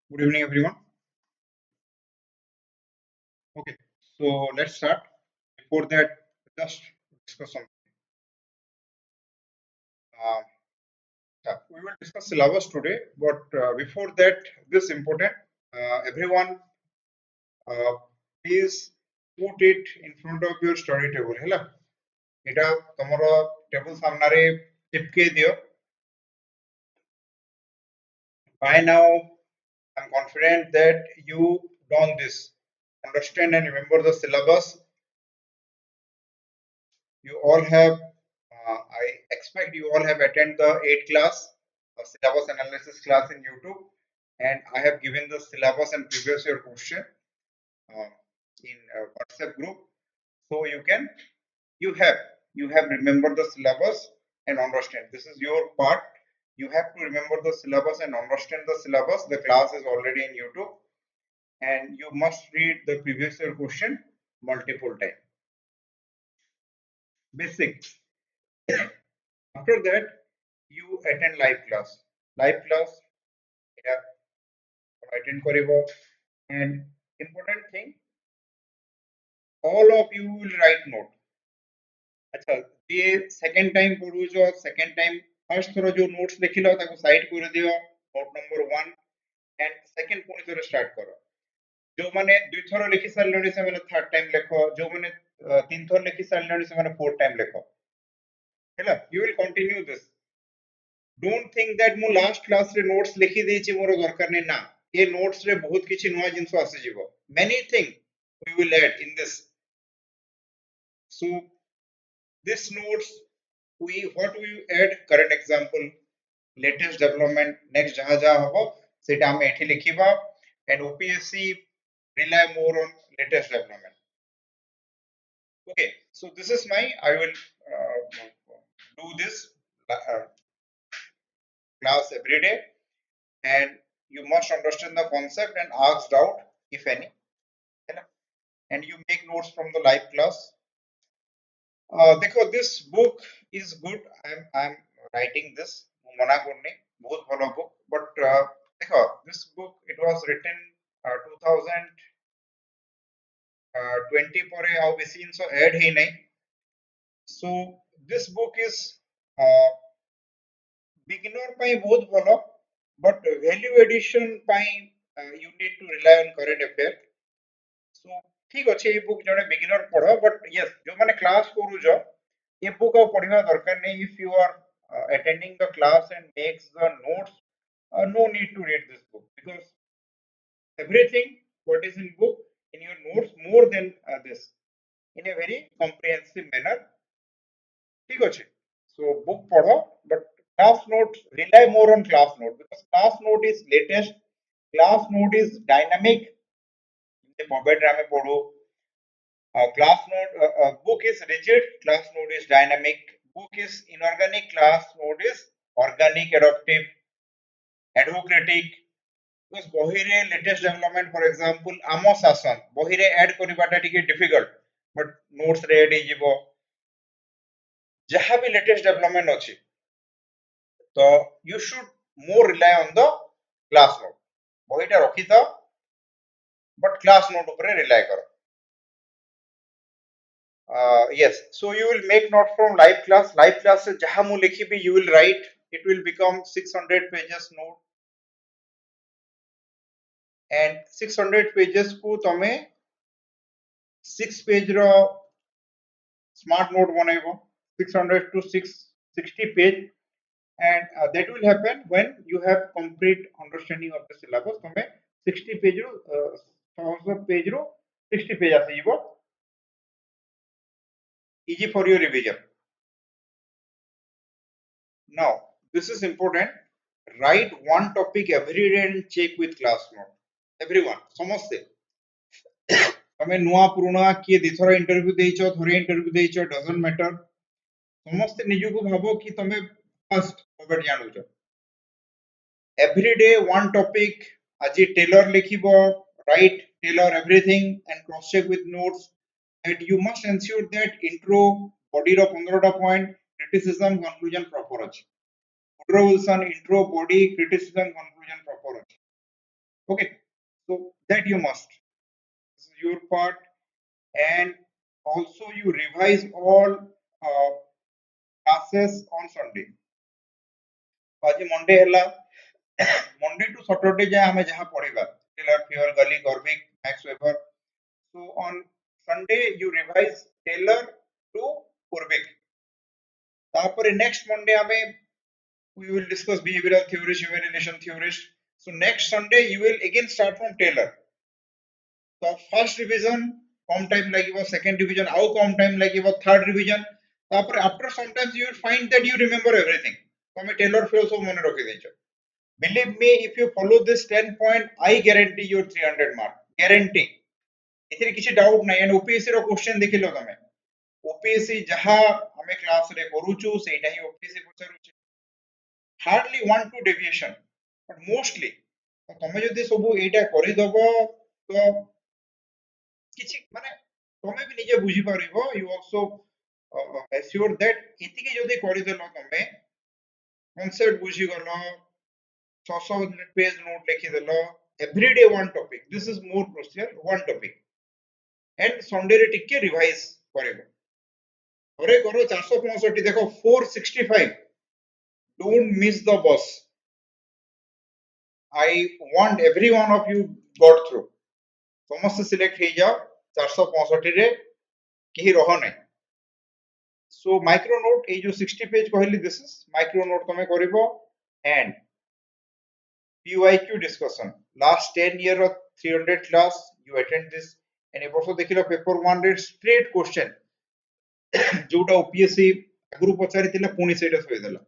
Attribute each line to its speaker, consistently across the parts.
Speaker 1: Good evening, everyone. Okay, so let's start. Before that, just discuss something. Uh, yeah, we will discuss syllabus today, but before that, this important. Everyone, uh, please put it in front of your study table. ହେଲା এটা তোমার table সামনারে চিপকে দিও. By now, I'm confident that you done this. Understand and remember the syllabus. You all have, I expect you all have attended the 8th class syllabus analysis class in YouTube, and I have given the syllabus and previous year question uh, in WhatsApp group, so you have you have remembered the syllabus and understand. This is your part. You have to remember the syllabus and understand the syllabus. The class is already in YouTube, and you must read the previous year question multiple times. Basics. After that, you attend live class. Live class, yeah, attend karibo. And important thing, all of you will write note. अच्छा ये second time पढ़ुचो second time first थोड़ा जो notes लिखिलो ताको side कर दियो note number 1 and second पुणी थोड़ा start करो जो माने दुई थोड़ा लिखी सारलेनी से माने third time लिखो जो माने तीन थोड़ा लिखी सारलेनी से माने fourth time लिखो हैला you will continue this. Don't think that ମୁଁ last class रे notes लिखि देछि मोर दरकार नै ना ये notes रे बहुत किछि नया जिंस आसी जिवो many thing we will add in this. So this notes we what we add current example latest development next jaha jaha hobo seta ame ethi likhiba and OPSC rely more on latest development. Okay, so this is my I will do this uh, class every day, and you must understand the concept and ask doubt if any, and you make notes from the live class. देखो this book is good. I'm writing this मना करने बहुत भलो book, but देखो this book it was written 2020 ପରେ ଆଉ ବେଶୀ ଜିନିଷ add ହେଇ ନାହିଁ. So this book is uh, beginner ପାଇଁ ବହୁତ ଭଲ, but value addition ପାଇଁ you need to rely on current affair. So ठीक ଅଛି ये book जने beginner पढ़ो, but yes जो माने class करूजो ये book ଆଉ पढ़िवा दरकार नहीं. If you are attending the class and makes the notes, no need to read this book because everything what is in book in your notes more than this in a very comprehensive manner. ठीक ଅଛି. So book पढ़ो, but class notes rely more on class note because class note is latest, class note is dynamic. Mobile ड्रामे पढ़ो. Class note book is rigid, class note is dynamic. Book is inorganic, class note is organic, adaptive, advocatic. Because বহিরে latest development for example ଆମ ଶାସନ ବହିରେ add କରିବାଟା ଟିକେ difficult, but notes ରେ add ହେଇଯିବ. ଯାହା ବି latest development ଅଛି ତ you should more rely on the class note. ବହିଟା ରଖିଥାଅ but class note ଉପରେ rely କର. Yes, so you will make note from live class. Live class se jaha mu likhibi you will write. It will become 600 pages note, and 600 pages ku tame 6 page ro smart note banaibo. 600 to 660 page, and that will happen when you have complete understanding of the syllabus. Tame 60 page ro 100 page ro 60 page asibo. Easy for your revision. Now this is important. Write one topic every day and check with class note. Everyone, ସମସ୍ତେ ତମେ ନୂଆ ପୁରୁଣା କିଏ ଦିଥର interview ଦେଇଛ ଥରେ interview ଦେଇଛ doesn't matter. ସମସ୍ତେ ନିଜକୁ ଭାବ କି ତମେ ଫାଷ୍ଟ କଭର ଜାଣୁଛ. every day one topic. ଆଜି ଟେଲର ଲେଖିବ, write tailor everything and cross check with notes, and you must ensure that intro body ର 15ଟା point, criticism conclusion proper ଅଛି. introduction, intro, body, criticism, conclusion proper ଅଛି. Okay, so that you must. This is your part, and also you revise all classes on Sunday. आज Monday है Monday to Saturday जाए हमें जहाँ पढ़ेगा Taylor Fayol Gulick गर्बिक Max Weber so on Sunday you revise Taylor to Urwick तापर next Monday हमें we will discuss behavioral theories human relation theories so next Sunday you will again start from Taylor so first revision come time लागिबो second revision आउ कम time लागिबो third revision तापर after sometimes you will find that you remember everything तमे Taylor fuel सब मने रखि देछो believe me if you follow this 10 point I guarantee you 300 mark guarantee एथिरे किछि doubt नै and OPSC रो क्वेश्चन देखिलो तमे ओपीएससी जहा हमें क्लास रे करूछु सेटा ही ओपीएससी पचारुछु हार्डली 1-2 डेविएशन बट मोस्टली तमे जदि सब एटा करि दबो तो किछि माने तमे भी निजे बुझी परिबो यू आल्सो एश्योर दैट इतिके जदि करि देलो तमे कॉन्सेप्ट बुझी गलो 600 पेज नोट लिखि देलो everyday one topic this is more crucial one topic and Sunday रे टिके रिवाइज करिवो थोड़े करो 465 देखो 465 don't miss the bus I want every one of you got through समस्त सिलेक्ट हे जाओ 465 रे केही रहो नै so micro note ए जो 60 पेज कहली this is micro note तमे करिवो and PYQ discussion last 10 year of 300 class you attend this and also देखिलो पेपर 1 रे straight question जोटा ओपीएससी आगु पचारि थिला पुनी सेटा थई देला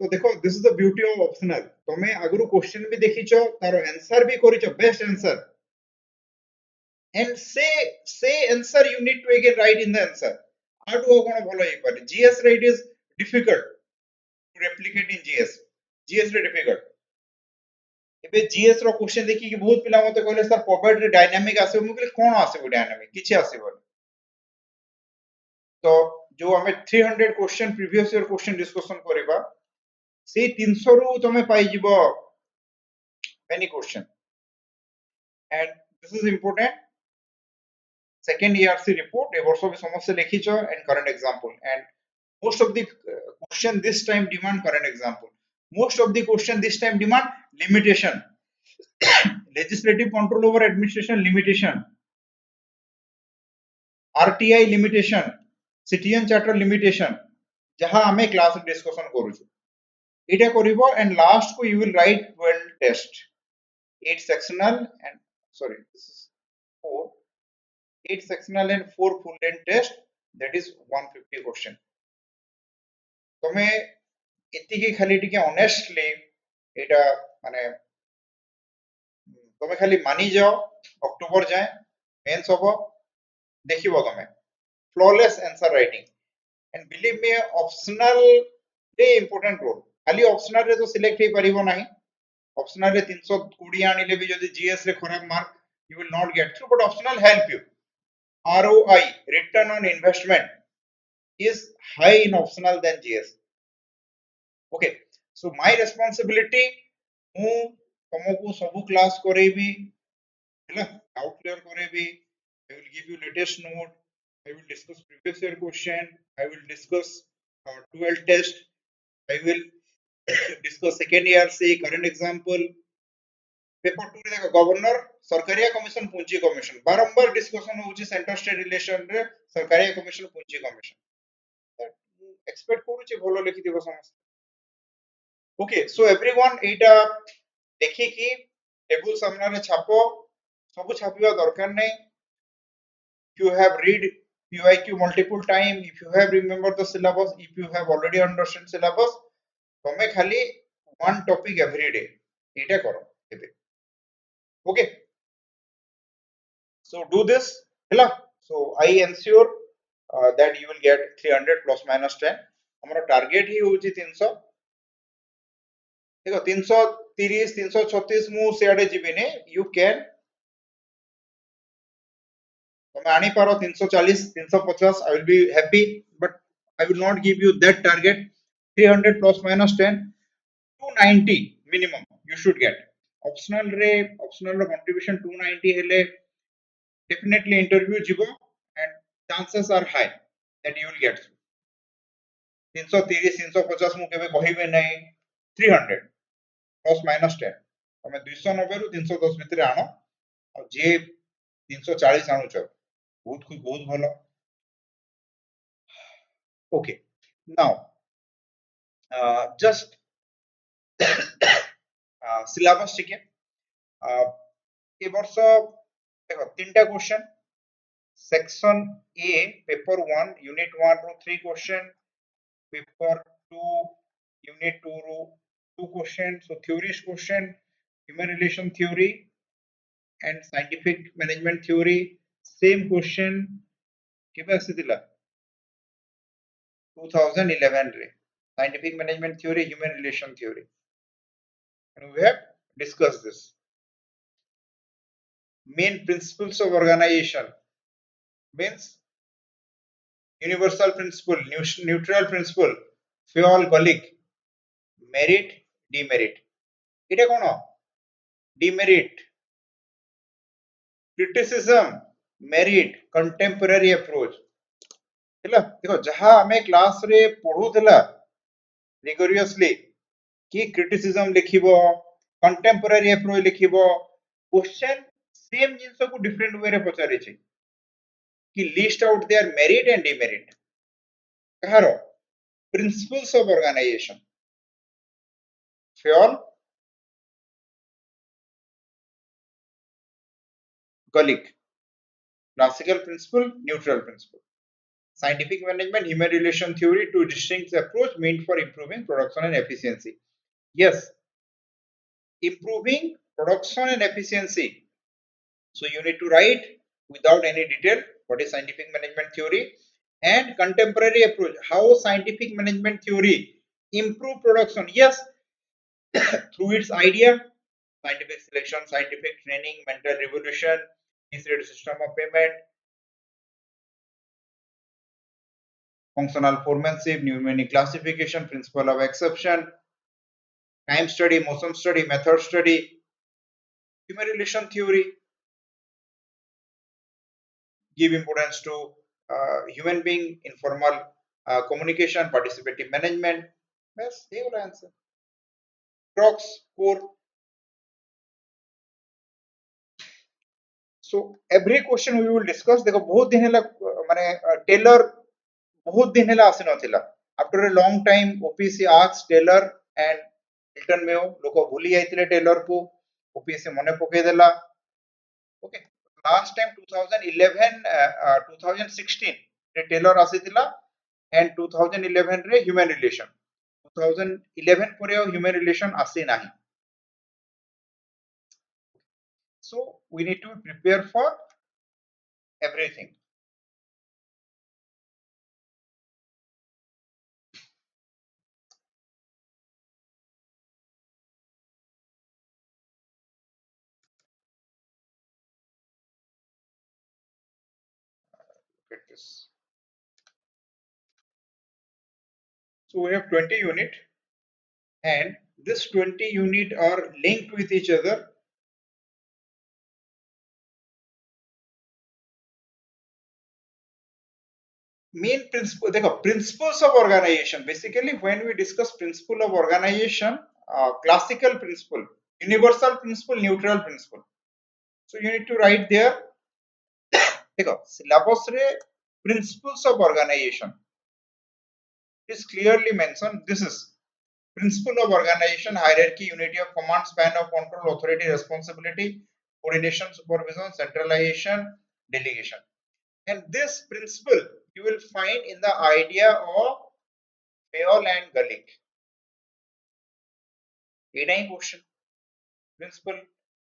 Speaker 1: तो देखो this is the beauty of optional तमे आगु क्वेश्चन भी देखिछो तारो आंसर भी करिछो best answer and say answer you need to again write in the answer आडू कोन भलो हे पारे जीएस रे it is difficult to replicate in GS रे difficult एबे जीएस रो क्वेश्चन देखि कि बहुत पिला मते कहले सर पॉवर्टी रे डायनामिक आसे मु कहले कोन आसे डायनामिक किछि आसे तो जो हमें 300 question previous year question discussion करबा से 300 रु तमे पाई जिवो any question and this is important second ERC report ए वर्ष भी समस्या लिखिछो and current example and most of the question this time demand current example most of the question this time demand limitation legislative control over administration limitation RTI limitation citizen charter limitation जहां हमें class discussion करूछु एटा करिवो and last को you will write 12 test 8 sectional and sorry this is 4 8 sectional and 4 full length test that is 150 question तमे एतिके खाली टिके honestly एटा माने तमे खाली मानी जाओ अक्टोबर जाए मेंस होबो देखिबो तमे flawless answer writing and believe me optional रे इंपोर्टेंट रोल खाली ऑप्शनल रे तो सिलेक्ट हे परिबो नाही ऑप्शनल रे 320 आनिले भी जदी जीएस रे खराब mark you will not get through but optional help you ROI return on investment is high in optional than GS okay so my responsibility मु तुमको सब क्लास करेबी हैला डाउट क्लियर करेबी I will give you latest note I will discuss previous year question I will discuss 12 test I will discuss second year say current example paper 2 रे देखो governor Sarkaria commission पूंजी commission बारंबार discussion होची centre state relation रे Sarkaria commission पूंजी commission expect करूची भलो लिखि दिबो समस्त ओके सो एवरीवन एटा देखि कि टेबल सामना रे छापो सब छापिवा दरकार नै if you have read PYQ multiple time if you have remembered the syllabus if you have already understood syllabus तमे खाली one topic every day एटा करो एबे okay so do this hela so I ensure that you will get 300 plus minus 10 हमरो target ही होची 300 देखो 330 336 मु सेडे जिबिने you can तमे आनी पारो 340 350 I will be happy but I will not give you that target 300 plus minus 10 290 minimum you should get optional रो contribution 290 हेले definitely interview jibo and chances are high that you will get through 330 350 मु केबे कहिबे नै 300 plus minus 10 तमे 290 रु 310 भितरे आनो और जे 340 आनुछ बहुत भलो ओके नाउ just syllabus ठीक है ए वर्ष देखो तीनटा question section A paper 1 unit 1 रो 3 क्वेश्चन पेपर 2 यूनिट 2 रो 2 question so theories question human relation theory and scientific management theory same question केबे आसीतिला 2011 रे scientific management theory human relation theory and we have discussed this main principles of organization means universal principle neutral principle fuel golic merit demerit এটা কোন demerit criticism merit contemporary approach ହେଲା देखो जहां हमें class रे पढुथला रिगोरियसली कि criticism लिखिबो कंटेम्पोरारी अप्रोच लिखिबो क्वेश्चन सेम जिंस को डिफरेंट वे रे पचारि छै कि list out their merit and demerit कहारो principles of organisation Fayol Gulick classical principle neutral principle scientific management human relation theory two distinct approach meant for improving production and efficiency yes improving production and efficiency so you need to write without any detail what is scientific management theory and contemporary approach how scientific management theory improve production yes through its idea scientific selection scientific training mental revolution integrated system of payment functional foremanship numeric classification principle of exception time study motion study method study human relation theory give importance to human being informal communication participative management bas ei hola answer crux core so every question we will discuss देखो बहुत दिन हला माने Taylor बहुत दिन हला आसी नथिला after a long time OPSC ask Taylor and Hilton Mayo लोक भूली जाइतिले टेलर को ओपीसी मने पके देला ओके लास्ट टाइम 2016 रे टेलर आसीतिला एंड 2011 रे ह्यूमन रिलेशन 2011 ପରେ ଆଉ human relation आसी नाही so we need to prepare for everything look at this so we have 20 unit and this 20 unit are linked with each other main principle देखो principles of organization basically when we discuss principle of organization classical principle universal principle neutral principle so you need to write there देखो syllabus रे principles of organization is clearly mentioned this is principle of organization hierarchy unity of command span of control authority responsibility coordination supervision centralization delegation and this principle you will find in the idea of Fayol and Gulick Etah he question principle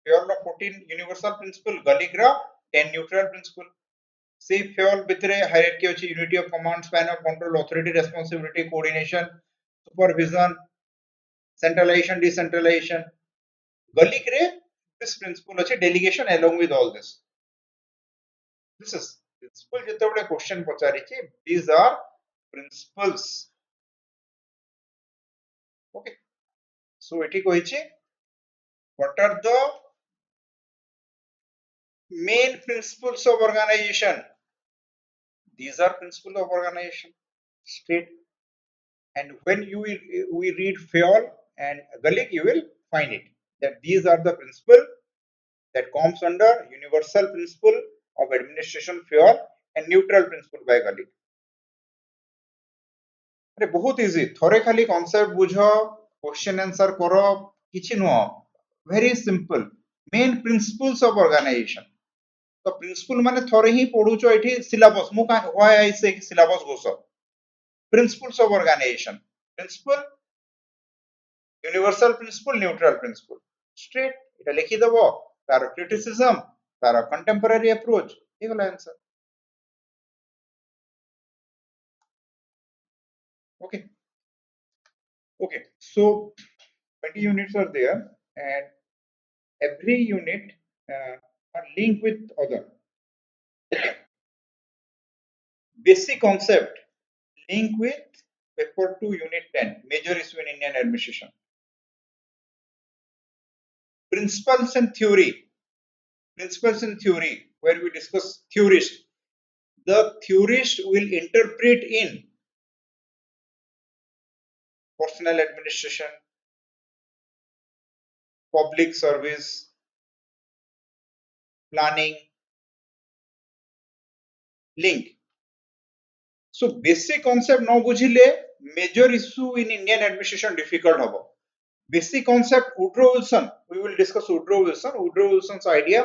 Speaker 1: Fayol रा 14 universal principle Gulick रा 10 neutral principle से Fayol भितरे hierarchy अछि unity of command span of control authority responsibility coordination supervision centralization decentralization Gulick रे this principle अछि delegation along with all this is principle जेतेबेले question पचारि छी these are principles okay so एठी कहि छी what are the main principles of organization? These are principles of organization. Straight. And when we read Fayol and Galik, you will find it that these are the principles that comes under universal principle of administration Fayol and neutral principle by Galik. अरे बहुत easy थोड़े खाली concept बुझो question answer करो किछि नुह very simple main principles of organisation तो principle माने थोड़े ही पढुचो एठी सिलेबस मु का व्हाई आई से सिलेबस गोसो principles of organisation principle universal principle neutral principle straight এটা লিখি দেব তার ক্রিটিসিজম তার কন্টেম্পোরারি অ্যাপ্রোচ এগুলো answer okay okay so 20 units are there and every unit are linked with other basic concept link with paper 2 unit 10 major issue in Indian administration principles and theory where we discuss theorist the theorist will interpret in personal administration public service planning link so basic concept no bujhile major issue in Indian administration difficult hobo basic concept Woodrow Wilson we will discuss Woodrow Wilson's idea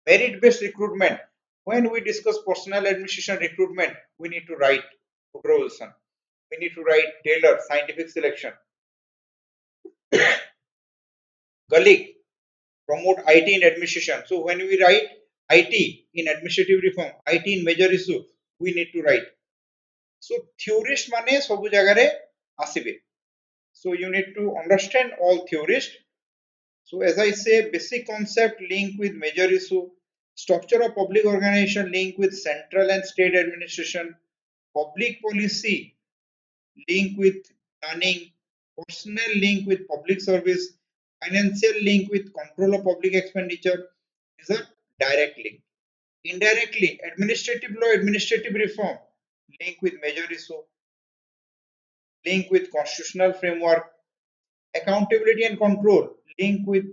Speaker 1: merit based recruitment when we discuss personal administration recruitment we need to write Woodrow Wilson we need to write Taylor scientific selection Galik promote IT in administration so when we write IT in administrative reform IT in major issue we need to write so theorist mane sobu jagare asibe so you need to understand all theorists. So as I say, basic concept link with major issue, structure of public organization link with central and state administration, public policy link with planning, personal link with public service, financial link with control of public expenditure. These are direct link. Indirectly, administrative law, administrative reform link with major issue, link with constitutional framework, accountability and control link with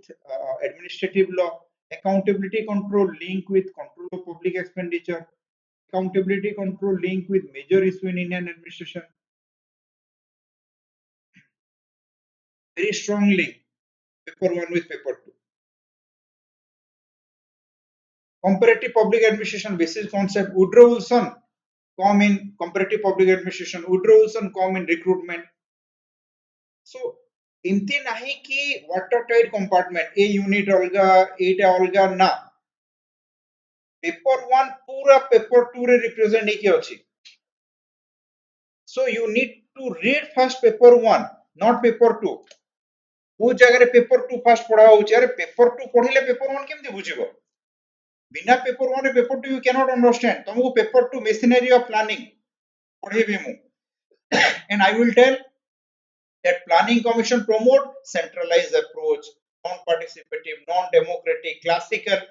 Speaker 1: administrative law accountability control link with control of public expenditure accountability control link with major issue in Indian administration very strong link paper 1 with paper 2 comparative public administration basis concept Woodrow Wilson come in comparative public administration Woodrow Wilson come in recruitment so एमती नहीं कि water tight compartment a unit अलगा एटा अलगा ना paper 1 पूरा paper 2 रे represent नहीं किया अछि so you need to read first paper 1 not paper 2 वो जगह रे पेपर 2 फर्स्ट पढ़ा होछि अरे पेपर 2 पढ़िले पेपर 1 केमति बुझिबो बिना पेपर 1 रे पेपर 2 you cannot understand तुमको पेपर 2 machinery of planning पढ़ेबे मु and I will tell that planning commission promote centralized approach non-participative non-democratic classical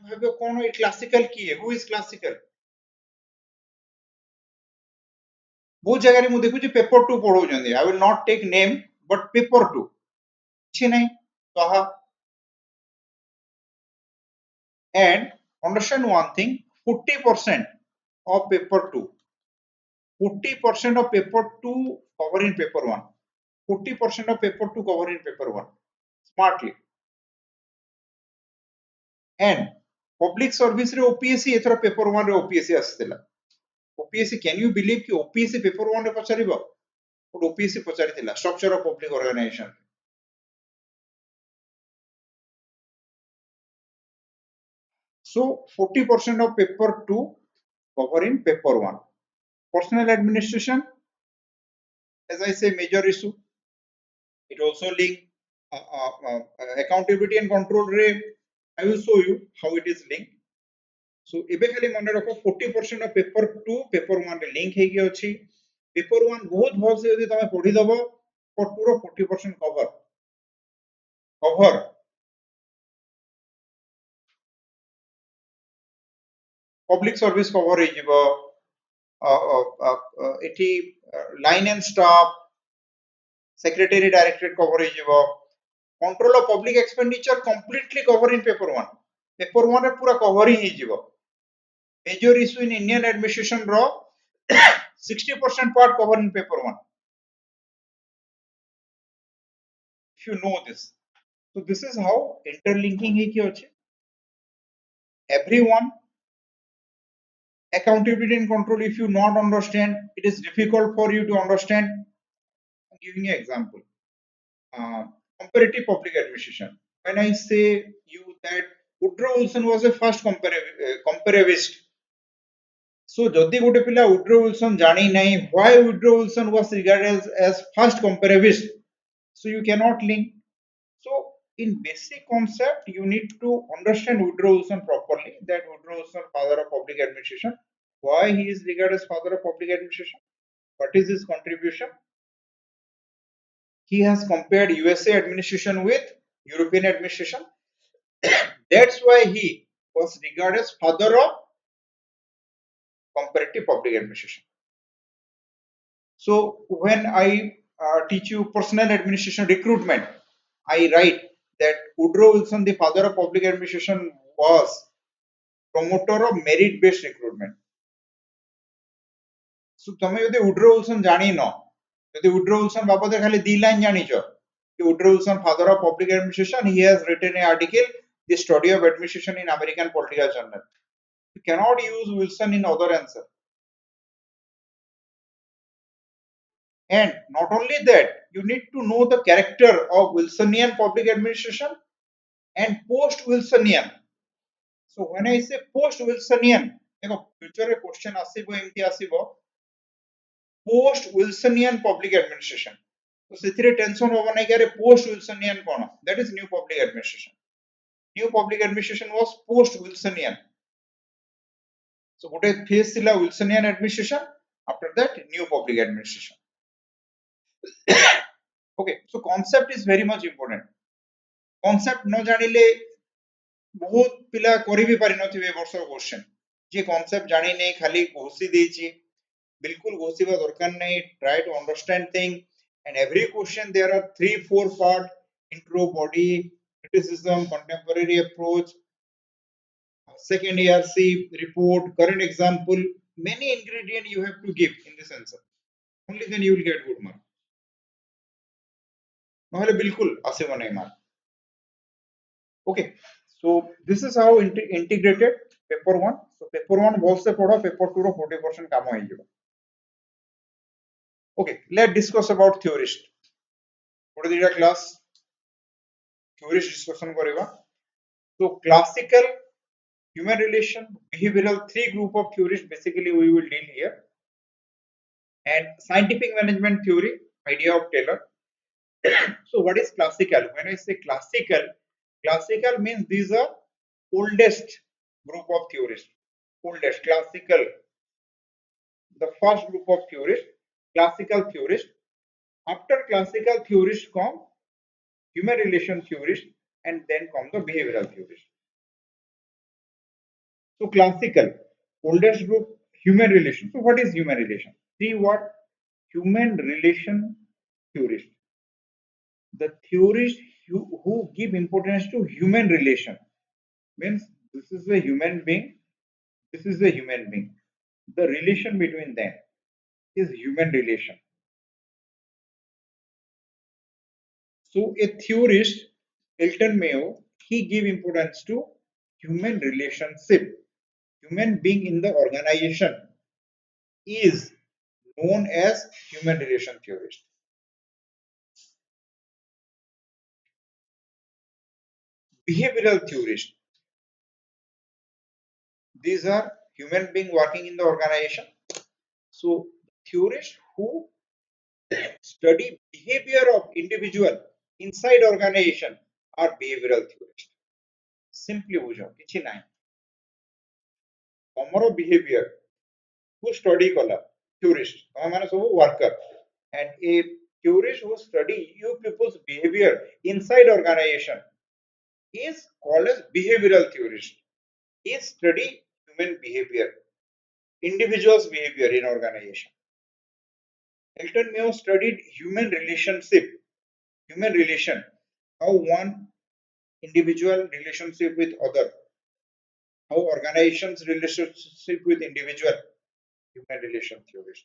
Speaker 1: भाबे कोन ए क्लासिकल की है हु इज क्लासिकल वो जगह रे मु देखु जे पेपर 2 पढौ जंदी I will not take name but paper 2 छी नहीं कहा and understand one thing 40% of paper 2 40% of paper 2 cover in paper 1 40% of paper 2 cover in paper 1 smartly and public service रे OPSC एथरा पेपर 1 रे OPSC आस्तेला OPSC can you believe कि OPSC paper 1 रे पचारिबो बट OPSC पचारिथिला structure of public organisation so 40% of paper 2 cover in paper 1 personal administration as I say major issue it also link accountability and control रे I will show you how it is linked so एबे खाली मन रखो 40% of paper 2 paper 1 रे link हे गयो अछि paper 1 बहुत भल से यदि तमे पढी दबो पेपर 2 रो 40% कवर public service cover ହେଇଯିବ, ଏଠି line and staff, secretary directorate cover ହେଇଯିବ, control of public expenditure completely cover in paper 1. paper 1 ରେ पूरा cover ही ହେଇଯିବ. Major issue in Indian administration ର 60% part cover in paper 1. If you know this. So this is how interlinking ହେଇକି ଅଛି. Everyone, accountability and control, if you not understand, it is difficult for you to understand. I'm giving you an example. Comparative public administration. When I say you that Woodrow Wilson was a first comparabist. So jodi gote pila Woodrow Wilson jani nahi why Woodrow Wilson was regarded as first comparabist. So you cannot link. So in basic concept, you need to understand Woodrow Wilson properly. That Woodrow Wilson, father of public administration. Why he is regarded as father of public administration? What is his contribution? He has compared USA administration with European administration. That's why he was regarded as father of comparative public administration. So when I teach you personal administration recruitment, I write that Woodrow Wilson, the father of public administration, was promoter of merit-based recruitment. So तमे यदि Woodrow Wilson जानी न, यदि Woodrow Wilson बाबते खाली दी line जानी चो, कि Woodrow Wilson, father of public administration, he has written an article, The Study of Administration in American Political Journal. You cannot use Wilson in other answer. And not only that, you need to know the character of Wilsonian public administration and post-Wilsonian. So when I say post-Wilsonian, future a question asibo emti asibo post-Wilsonian public administration. So sethire tension hoba nai kare post-Wilsonian kono, that is new public administration. New public administration was post-Wilsonian. So gote phase sila Wilsonian administration, after that new public administration. Okay, so concept is very much important. Concept न जानिले बहुत पिला करी भी पारि नथिबे वर्ष question जे concept जानि नै खाली घोषी देछि बिल्कुल घोषिबा दरकार नै. Try to understand thing, and every question there are 3-4 part: intro, body, criticism, contemporary approach, second ERC report, current example. Many ingredient you have to give in this answer. Only then you will get good mark. নহলে बिल्कुल आसीबो नै mark. Okay, so this is how integrated paper 1. So paper 1 बहुत से पढ़ो, paper 2 रो 40% काम हो जाइबो. Okay, let's discuss about theorist. What is the class theorist discussion करिबा. So classical, human relation, behavioral, 3 group of theories basically we will deal here. And scientific management theory, idea of Taylor. So what is classical? When I say classical, classical means these are oldest group of theorists. Oldest, classical, the first group of theorists, classical theorists. After classical theorists come human relation theorists, and then come the behavioral theorists. So classical, oldest group, human relation. So what is human relation? See what? Human relation theorists. The theorists who give importance to human relation. Means this is a human being, this is a human being. The relation between them is human relation. So a theorist, Elton Mayo, he gave importance to human relationship. Human being in the organization is known as human relation theorist. Behavioral theorist. These are human being working in the organization. So theorists who study behavior of individual inside organization are behavioral theorists. Simply बुझो किछि नाही. हमरो behavior who study kala theorist माने सब worker, and a theorist who study you people's behavior inside organization is called as behavioral theorist. He study human behavior, individuals' behavior in organization. Elton Mayo studied human relation, how one individual relationship with other, how organizations relationship with individual, human relation theorist.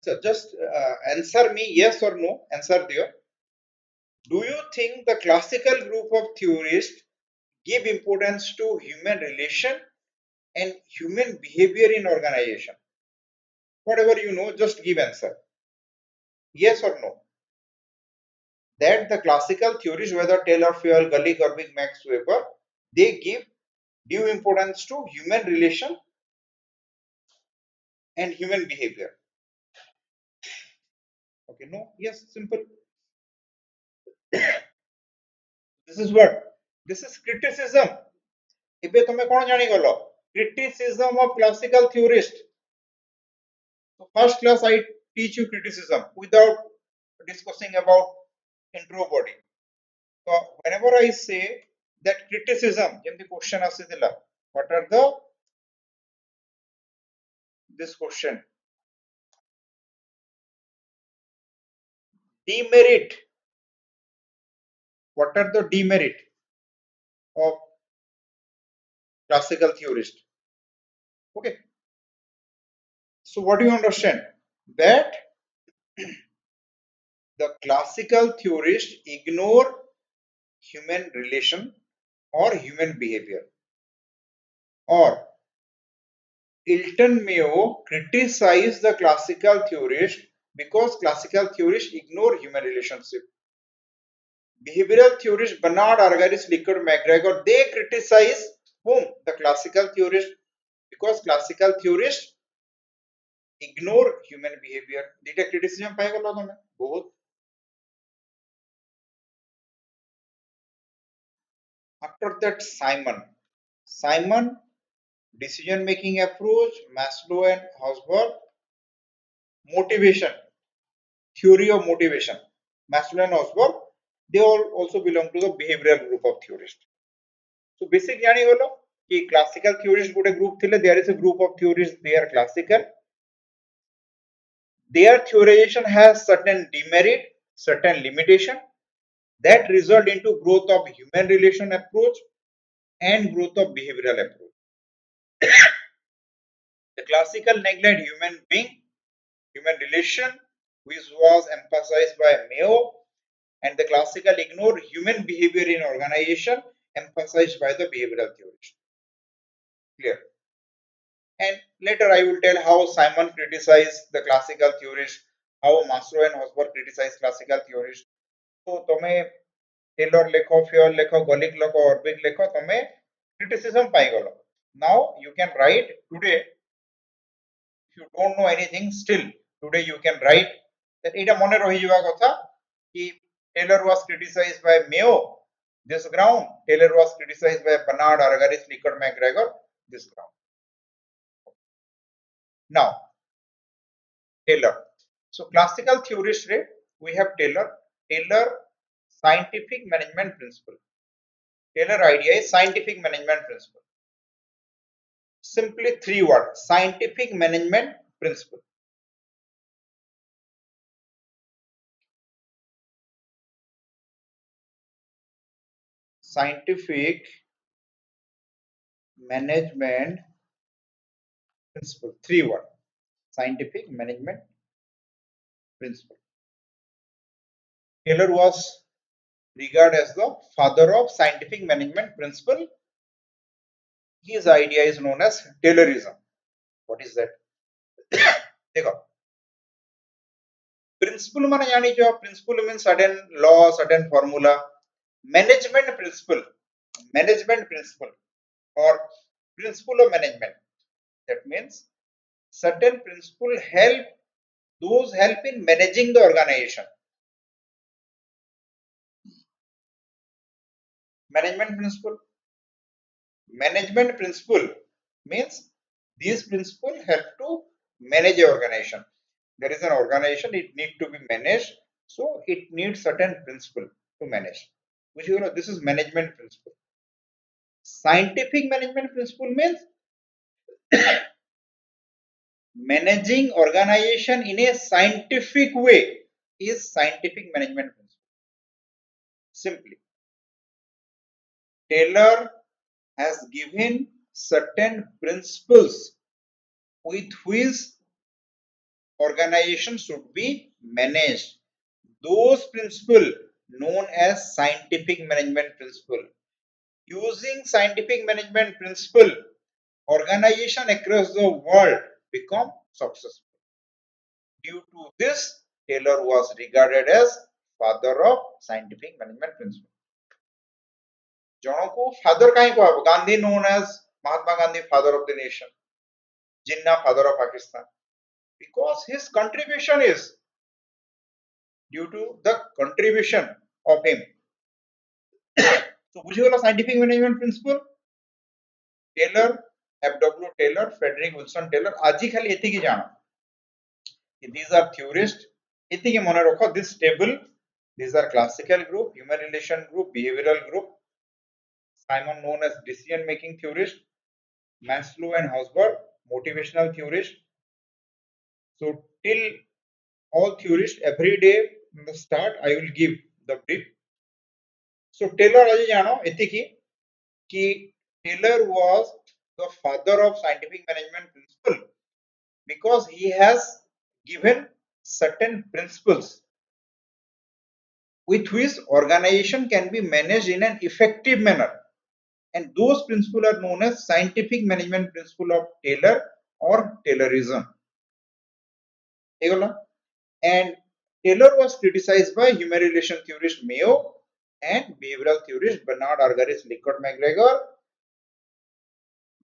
Speaker 1: So just answer me yes or no, answer there. Do you think the classical group of theorists give importance to human relation and human behavior in organization? Whatever you know, just give answer. Yes or no? That the classical theories, whether Taylor, Fuel, Gullick, or Big Max Weber, they give due importance to human relation and human behavior. Okay, no, yes, simple. This is what? This is criticism. ଏବେ ତମେ କଣ ଜାଣିଗଲ? Criticism of classical theorists. So first class I teach you criticism without discussing about intro body. So whenever I say that criticism, the question asitila, what are this question? Demerit. What are the demerit of classical theorist? Okay. So what do you understand? That the classical theorists ignore human relation or human behavior, or Elton Mayo criticized the classical theorists because classical theorists ignore human relationship. Behavioral theorist Bernard Argyris, Lickard McGregor, they criticize whom? The classical theorists, because classical theorists ignore human behavior. Dita criticism paigalo tome bahut. After that, Simon decision making approach, Maslow and Hosberg, motivation, theory of motivation, Maslow and Hosberg, they all also belong to the behavioral group of theorists. So basic jani galo ki classical theorists gote group thile, there is a group of theorists, they are classical. Their theorization has certain demerit, certain limitation that result into growth of human relation approach and growth of behavioral approach. The classical neglect human relation, which was emphasized by Mayo, and the classical ignore human behavior in organization, emphasized by the behavioral theories. Clear? And later I will tell how Simon criticized the classical theorists, how Maslow and Hosberg criticized classical theorists. So tome Taylor lekho, Fuel lekho, Gullick lekho, Orbig lekho, tome criticism paigalo. Now you can write today. If you don't know anything, still today you can write that eta mone rahijiba kotha ki Taylor was criticized by Mayo, this ground. Taylor was criticized by Bernard Argyris, Lickard McGregor, this ground. Now Taylor. So classical theorists, we have Taylor scientific management principle. Taylor idea is scientific management principle. Simply 3 words: scientific management principle. Scientific management principle. 3 words: scientific management principle. Taylor was regarded as the father of scientific management principle. His idea is known as Taylorism. What is that? देखो, principle माने जानी जो principle means certain law, certain formula. Management principle or principle of management. That means certain principle help in managing the organization. Management principle means these principles help to manage a organization. There is an organization, it needs to be managed, so it needs certain principle to manage, which this is management principle. Scientific management principle means managing organization in a scientific way is scientific management principle. Simply, Taylor has given certain principles with which organization should be managed. Those principles known as scientific management principle. Using scientific management principle, organization across the world become successful. Due to this, Taylor was regarded as father of scientific management principle. जनों father कहीं को Gandhi known as Mahatma Gandhi, father of the nation, Jinnah, father of Pakistan, because his contribution is due to the contribution of him. So, बुझिएगा scientific management principle, Taylor, F.W. Taylor, Frederick Wilson Taylor, आज ही खाली एती की जाना. These are theorists. एती के मने रखो this table. These are classical group, human relation group, behavioral group. Simon known as decision making theorist, Maslow and Hausberg, motivational theorist. So till all theorists every day in the start I will give the brief. So Taylor आज जानो एती की कि Taylor was the father of scientific management principle because he has given certain principles with which organization can be managed in an effective manner, and those principles are known as scientific management principle of Taylor or Taylorism. And Taylor was criticized by human relation theorist Mayo and behavioral theorist Bernard Argaris Lickert McGregor,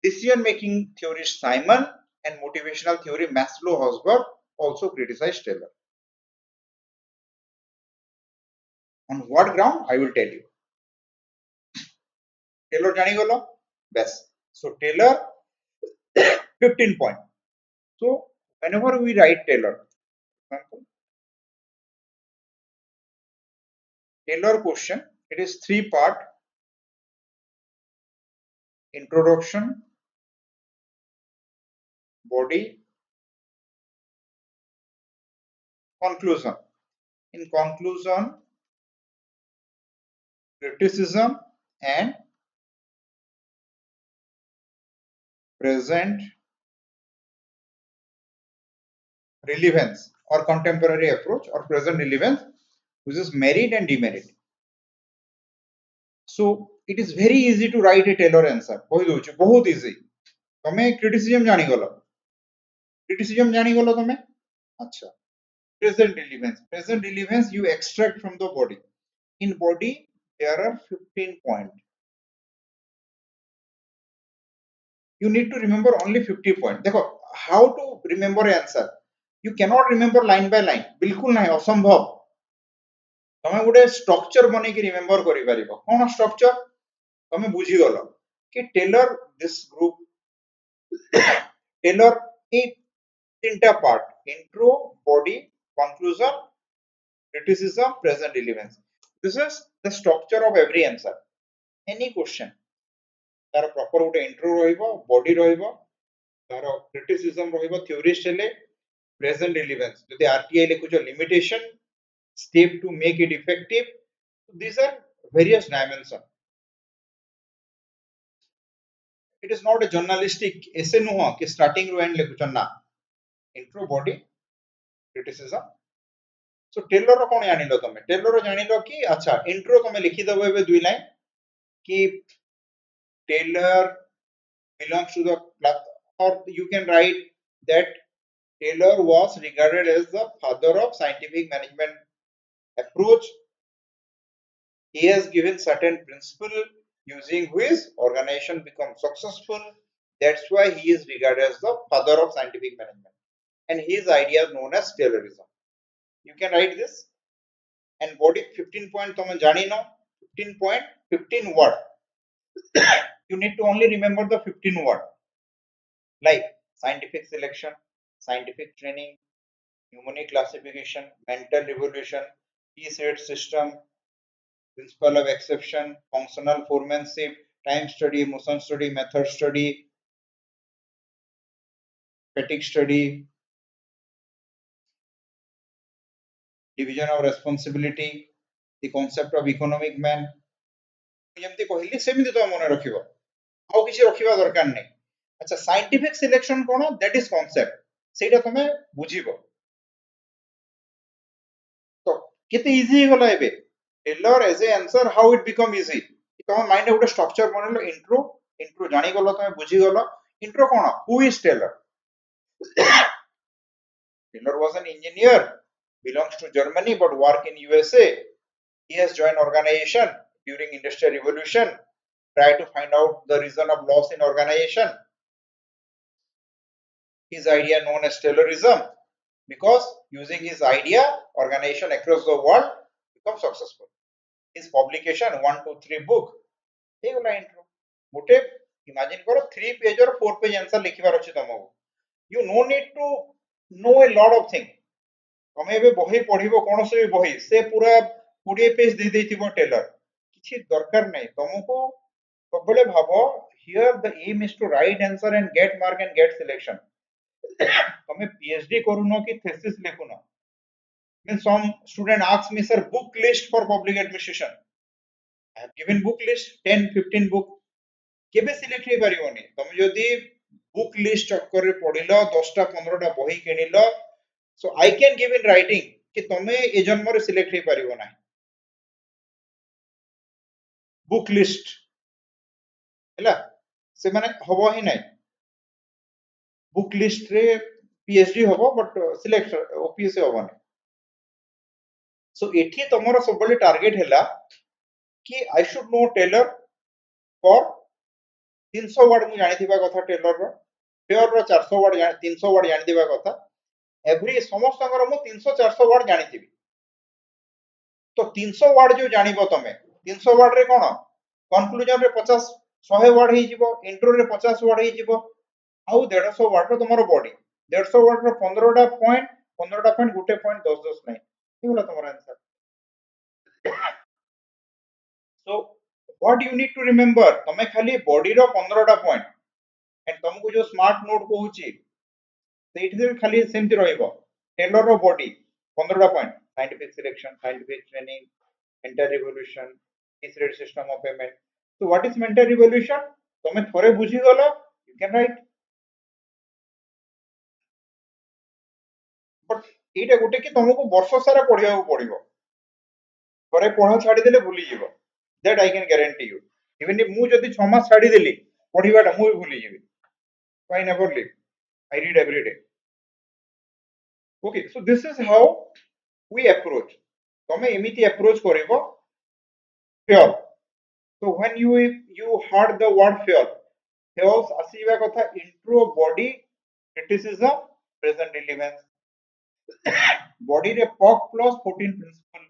Speaker 1: decision making theorist Simon, and motivational theory Maslow Hausberg also criticized Taylor. On what ground I will tell you. Taylor jani golo best. So Taylor 15 point. So whenever we write Taylor, example, Taylor question, it is 3-part: introduction, body, conclusion. In conclusion, criticism and present relevance or contemporary approach or present relevance, which is merit and demerit. So it is very easy to write a Taylor answer. बहुत easy. तमे criticism जानी गलो. Criticism जानी गलो तमे. अच्छा. Present relevance. Present relevance you extract from the body. In body there are 15 points. You need to remember only 50 points. देखो how to remember answer. You cannot remember line by line. बिल्कुल नहीं, असंभव. तमे गोटे स्ट्रक्चर बने की remember करि परिबो. कोन structure? तमे बुझी गलो कि टेलर दिस ग्रुप टेलर ए तीनटा part: intro, body, conclusion, criticism, present relevance. This is the structure of every answer. Any question तार प्रॉपर गोटे इंट्रो रहिबो, बॉडी रहिबो, तार क्रिटिसिज्म रहिबो, थ्योरिस्ट हेले, प्रेजेंट रिलेवेंस जदि आरटीआई लिखुछ limitation, step to make it effective. These are various dimensions. It is not a journalistic essay नुह कि स्टार्टिंग रू एंड लिखुछ ना. Intro, body, criticism. So Taylor रो कोन जानिलो तमे? टेलर रो जानिलो कि अच्छा इंट्रो तमे लिखि दबो एबे 2 लाइन कि Taylor belongs to the class, or you can write that Taylor was regarded as the father of scientific management approach. He has given certain principle using which organization becomes successful. That's why he is regarded as the father of scientific management, and his idea is known as Taylorism. You can write this. And body 15 point तमे जानी no. 15 point 15 word. You need to only remember the 15 word, like scientific selection, scientific training, mnemonic classification, mental revolution, T-set system, principle of exception, functional foremanship, time study, motion study, method study, fatigue study, division of responsibility, the concept of economic man. ଯେମିତି କହିଲି ସେମିତି ତମେ ମନେ ରଖିବ, ଆଉ କିଛି ରଖିବା ଦରକାର ନାହିଁ। ଆଚ୍ଛା ସାଇଣ୍ଟିଫିକ ସିଲେକ୍ସନ କଣ? ଦ୍ୟାଟ୍ ଇଜ କନସେପ୍ଟ, ସେଇଟା ତମେ ବୁଝିବ। ତ କେତେ ଇଜି ହେଇଗଲା ଏବେ Taylor as a answer how it become easy. तम माइंड गोटे स्ट्रक्चर बनलो, इंट्रो इंट्रो जानिगल, तमे बुझीगल इंट्रो कौन, who is Taylor. Taylor was an engineer, belongs to Germany but work in USA. He has joined organization during industrial revolution, try to find out the reason of loss in organization. His idea known as Taylorism, because using his idea organization across the world become successful. His publication 1 2 3 book ହେଇଗଲା intro। ଗୋଟେ imagine करो 3 page और 4 page answer लिखिबार अछि तमको, you no need to know a lot of thing। तमे एबे बही पढिबो कोनसे भी बही से पूरा 20 पेज दे देथिबो टेलर, किछि दरकार नै तमको। सबले भाबो here the aim is to write answer and get mark and get selection। तमे PhD करूनो कि thesis लेखुनो, means some student asks me sir book list for public administration, I have given book list 10 15 book, केबे select हे परिबोनी। तमे जदी book list चक्कर रे पढिलो 10टा 15टा बही किनिलो, so I can give in writing कि तमे ए जन्म रे सिलेक्ट हे परिबो ना। बुक लिस्ट हैला से माने हबो ही नै, बुक लिस्ट रे पीएचडी हबो बट सिलेक्ट ओपीएस हबो नै। सो एठी तमरो सबले टारगेट हैला कि I should know Taylor for 300 word मु जानिथिबा कथा, टेलर रो फेयर रो 400 वर्ड 300 वर्ड जानिथिबा कथा, एवरी समस्त मु 300 400 वर्ड जानिथिबी। तो 300 वर्ड जो जानिबो तमे 300 वर्ड रे कोन कंक्लूजन रे 50 100 वर्ड हे जिवो, इंट्रो रे 50 वर्ड हे जिवो, आउ 150 वर्ड रो तमरो बॉडी 150 वर्ड रो 15टा पॉइंट गुटे पॉइंट 10 10 नहीं एगुला तमरो answer. So what you need to remember, तमे खाली बॉडी रो 15टा पॉइंट एंड तुमको जो स्मार्ट नोट कहूची सेठी खाली सेमति रहइबो, टेलर रो बॉडी 15टा point, scientific selection, scientific training, mental revolution, is rate system of payment। so what is mental revolution, तमे थोरे बुझी गलो you can write, but एटा गोटे कि तुमको वर्ष सारा पढिया पड़िबो, थोरे पढा छाडी देले भूली जीवो, that I can guarantee you। even if मु जदी 6 मास छाडी देली पढिबाटा मु भूली जीवी, so I never leave, I read every day। okay, so this is how we approach। तमे एमिति अप्रोच करिवो fear। so when you heard the word fear, fears आसीबा कथा intro, body, criticism, present relevance। body रे POC plus 14 principle।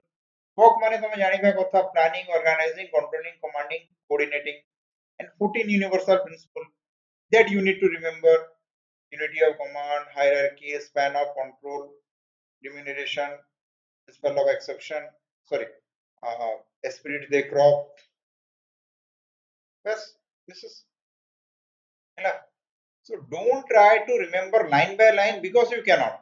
Speaker 1: POC माने तमे जानिबा कथा planning, organizing, controlling, commanding, coordinating, and 14 universal principle that you need to remember: unity of command, hierarchy, span of control, remuneration, principle of exception, sorry, esprit de crop। Yes, this is enough। so don't try to remember line by line because you cannot,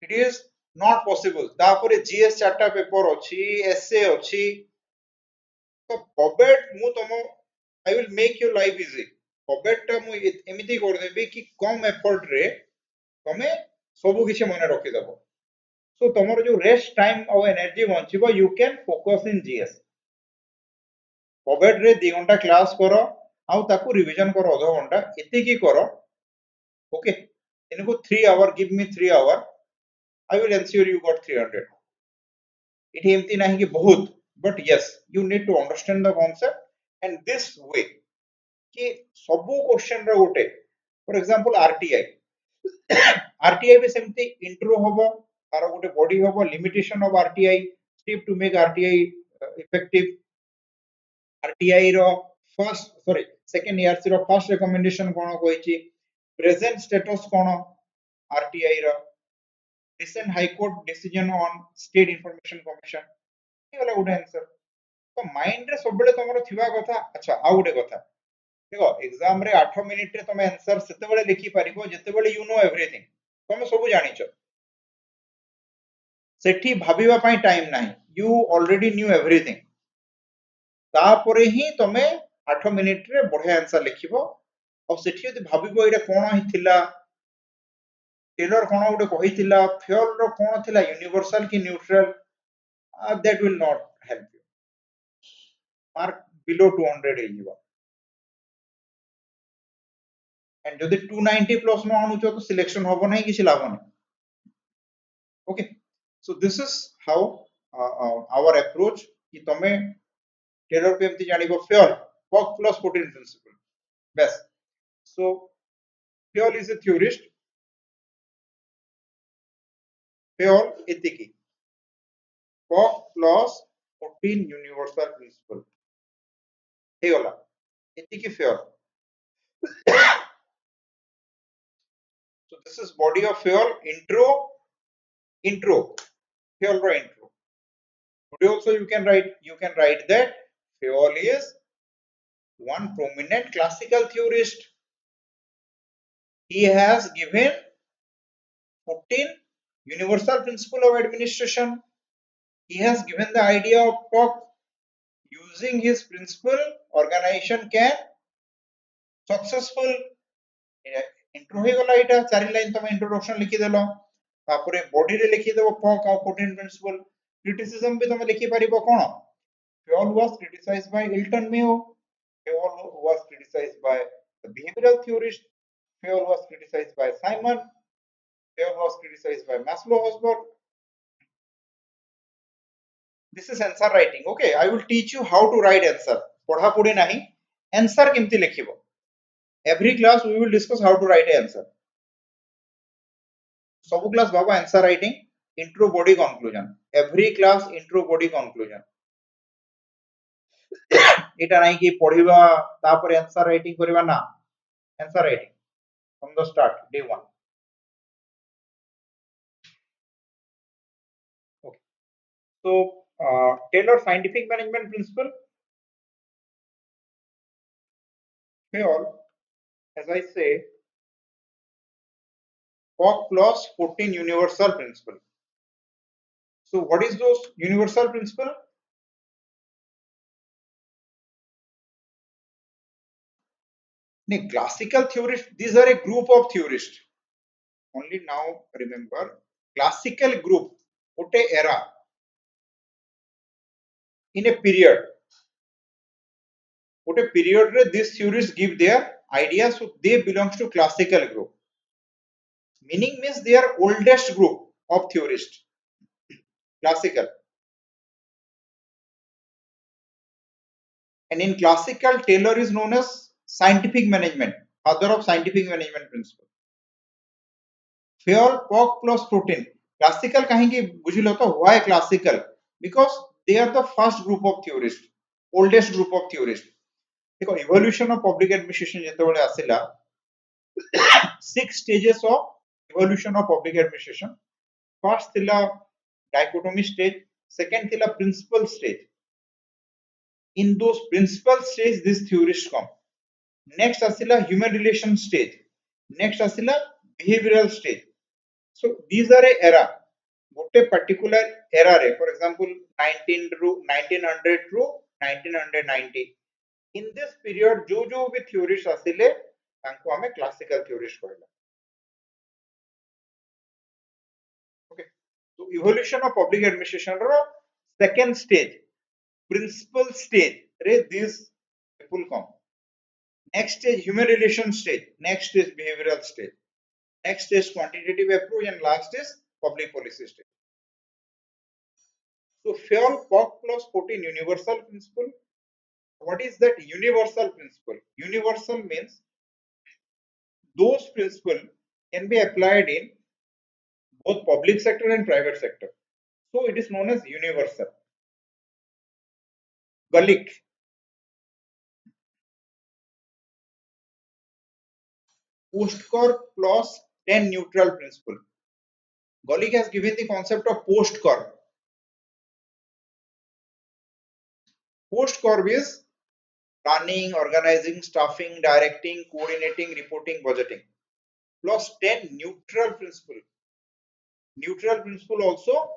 Speaker 1: it is not possible। तापरे GS 4टा paper अछि, SA अछि, तो pub ad मु तम I will make your life easy. Pub ad टा मु एमिति कर देबी कि कम एफर्ट रे तमे सब किछि मने रखि देबो। सो तमरो जो रेस्ट टाइम और एनर्जी बंचिबो, you can focus in GS. Pub ad रे 2 घंटा क्लास करो आउ ताकू रिवीजन करो आधा घंटा, एति की करो। ओके, इनको 3 hour, give me 3 hour, I will ensure you got 300। It एमती नहीं कि बहुत, but yes you need to understand the concept and this way कि सबो क्वेश्चन रे गोटे फॉर एग्जांपल आरटीआई, आरटीआई भी सेमती इंट्रो होबो, तार गोटे बॉडी होबो, limitation of RTI, step to make RTI effective, RTI रो फर्स्ट सॉरी सेकंड ईआरसी रो फर्स्ट रिकमेंडेशन कोन कोइची, प्रेजेंट स्टेटस कोन आरटीआई रो, recent high court decision on state information commission, ये वाला गुड आंसर। तो माइंड रे सब बेले तमरो थिबा कथा अच्छा आ गुटे कथा देखो एग्जाम रे 8 मिनिट रे तमे आंसर सेते बेले लिखि परिबो जेते बेले यू नो एवरीथिंग तमे सब जानिछो सेठी भाबिबा पई टाइम नाही यू ऑलरेडी न्यू एवरीथिंग तापरे ही तमे 8 मिनिट रे बढ़िया आंसर लिखिबो और सेठी यदि भाबिबो एटा कोन हिथिला टेलर कोन गुटे कहिथिला फ्योल रो कोन थिला यूनिवर्सल की neutral that will not help you mark below 200 ହେଇଯିବ and ଯଦି 290 plus ନ ଆଣୁଛ ତ ସିଲେକ୍ସନ ହବ ନାହିଁ କିଛି ଲାଭ ନାହିଁ okay so this is how our approach कि तमे टेलर पे एमती जानिबो फ्योल पॉक प्लस 14 प्रिंसिपल बस so Fayol is a theorist Fayol एतिकी पॉक प्लस 14 यूनिवर्सल प्रिंसिपल हे गला एतिकी Fayol so this is body of fuel intro fuel ro intro today also you can write that fuel is one prominent classical theorist he has given 14 universal principle of administration he has given the idea of POC using his principle organization can successful intro he gala eta 4 line tome introduction likhi delo तापरे body रे लिखि देबो POC और 14 principal criticism भी तमे लिखि परिबो कोन Fayol was criticised by Elton Mayo Fayol was criticised by the behavioural theorist Fayol was criticised by Simon Fayol was criticised by Maslow Herzberg this is answer writing okay I will teach you how to write answer पढ़ा पढ़ी नहीं answer केमती लिखिबो every class we will discuss how to write an answer सब class बाबा answer writing intro body conclusion every class intro body conclusion एटा नाही कि पढिबा तापर आंसर राइटिंग करबा ना answer writing from the start day 1 okay so Taylor scientific management principle here as I say POC plus 14 universal principle so what is those universal principle classical theorists these are a group of theorists only now remember classical group what a era in a period what a period these theorists give their ideas so they belongs to classical group meaning means they are oldest group of theorists classical and in classical Taylor is known as scientific management father of scientific management principle Feol POC plus protein classical kahinki bujhilo to why classical because they are the first group of theorists oldest group of theorists देखो evolution of public administration जेतेबेले आसिला 6 stages of evolution of public administration first थिला dichotomy stage second थिला principal stage in those principal stage this theorist come next asila human relation stage next asila behavioral stage so these are a era gote particular era re for example 1900 to 1990 in this period जो भी theorist आसिले तांको हमें classical theorist कहला okay so evolution of public administration row second stage principal stage re these people come next stage human relation stage next is behavioral stage next is quantitative approach and last is public policy stage so Feol POC plus 14 universal principle what is that universal principle universal means those principles can be applied in both public sector and private sector so it is known as universal Galik post-core plus 10 neutral principle Galik has given the concept of post-core Post curve is planning, organizing, staffing, directing, coordinating, reporting, budgeting. Plus 10 neutral principle. Neutral principle also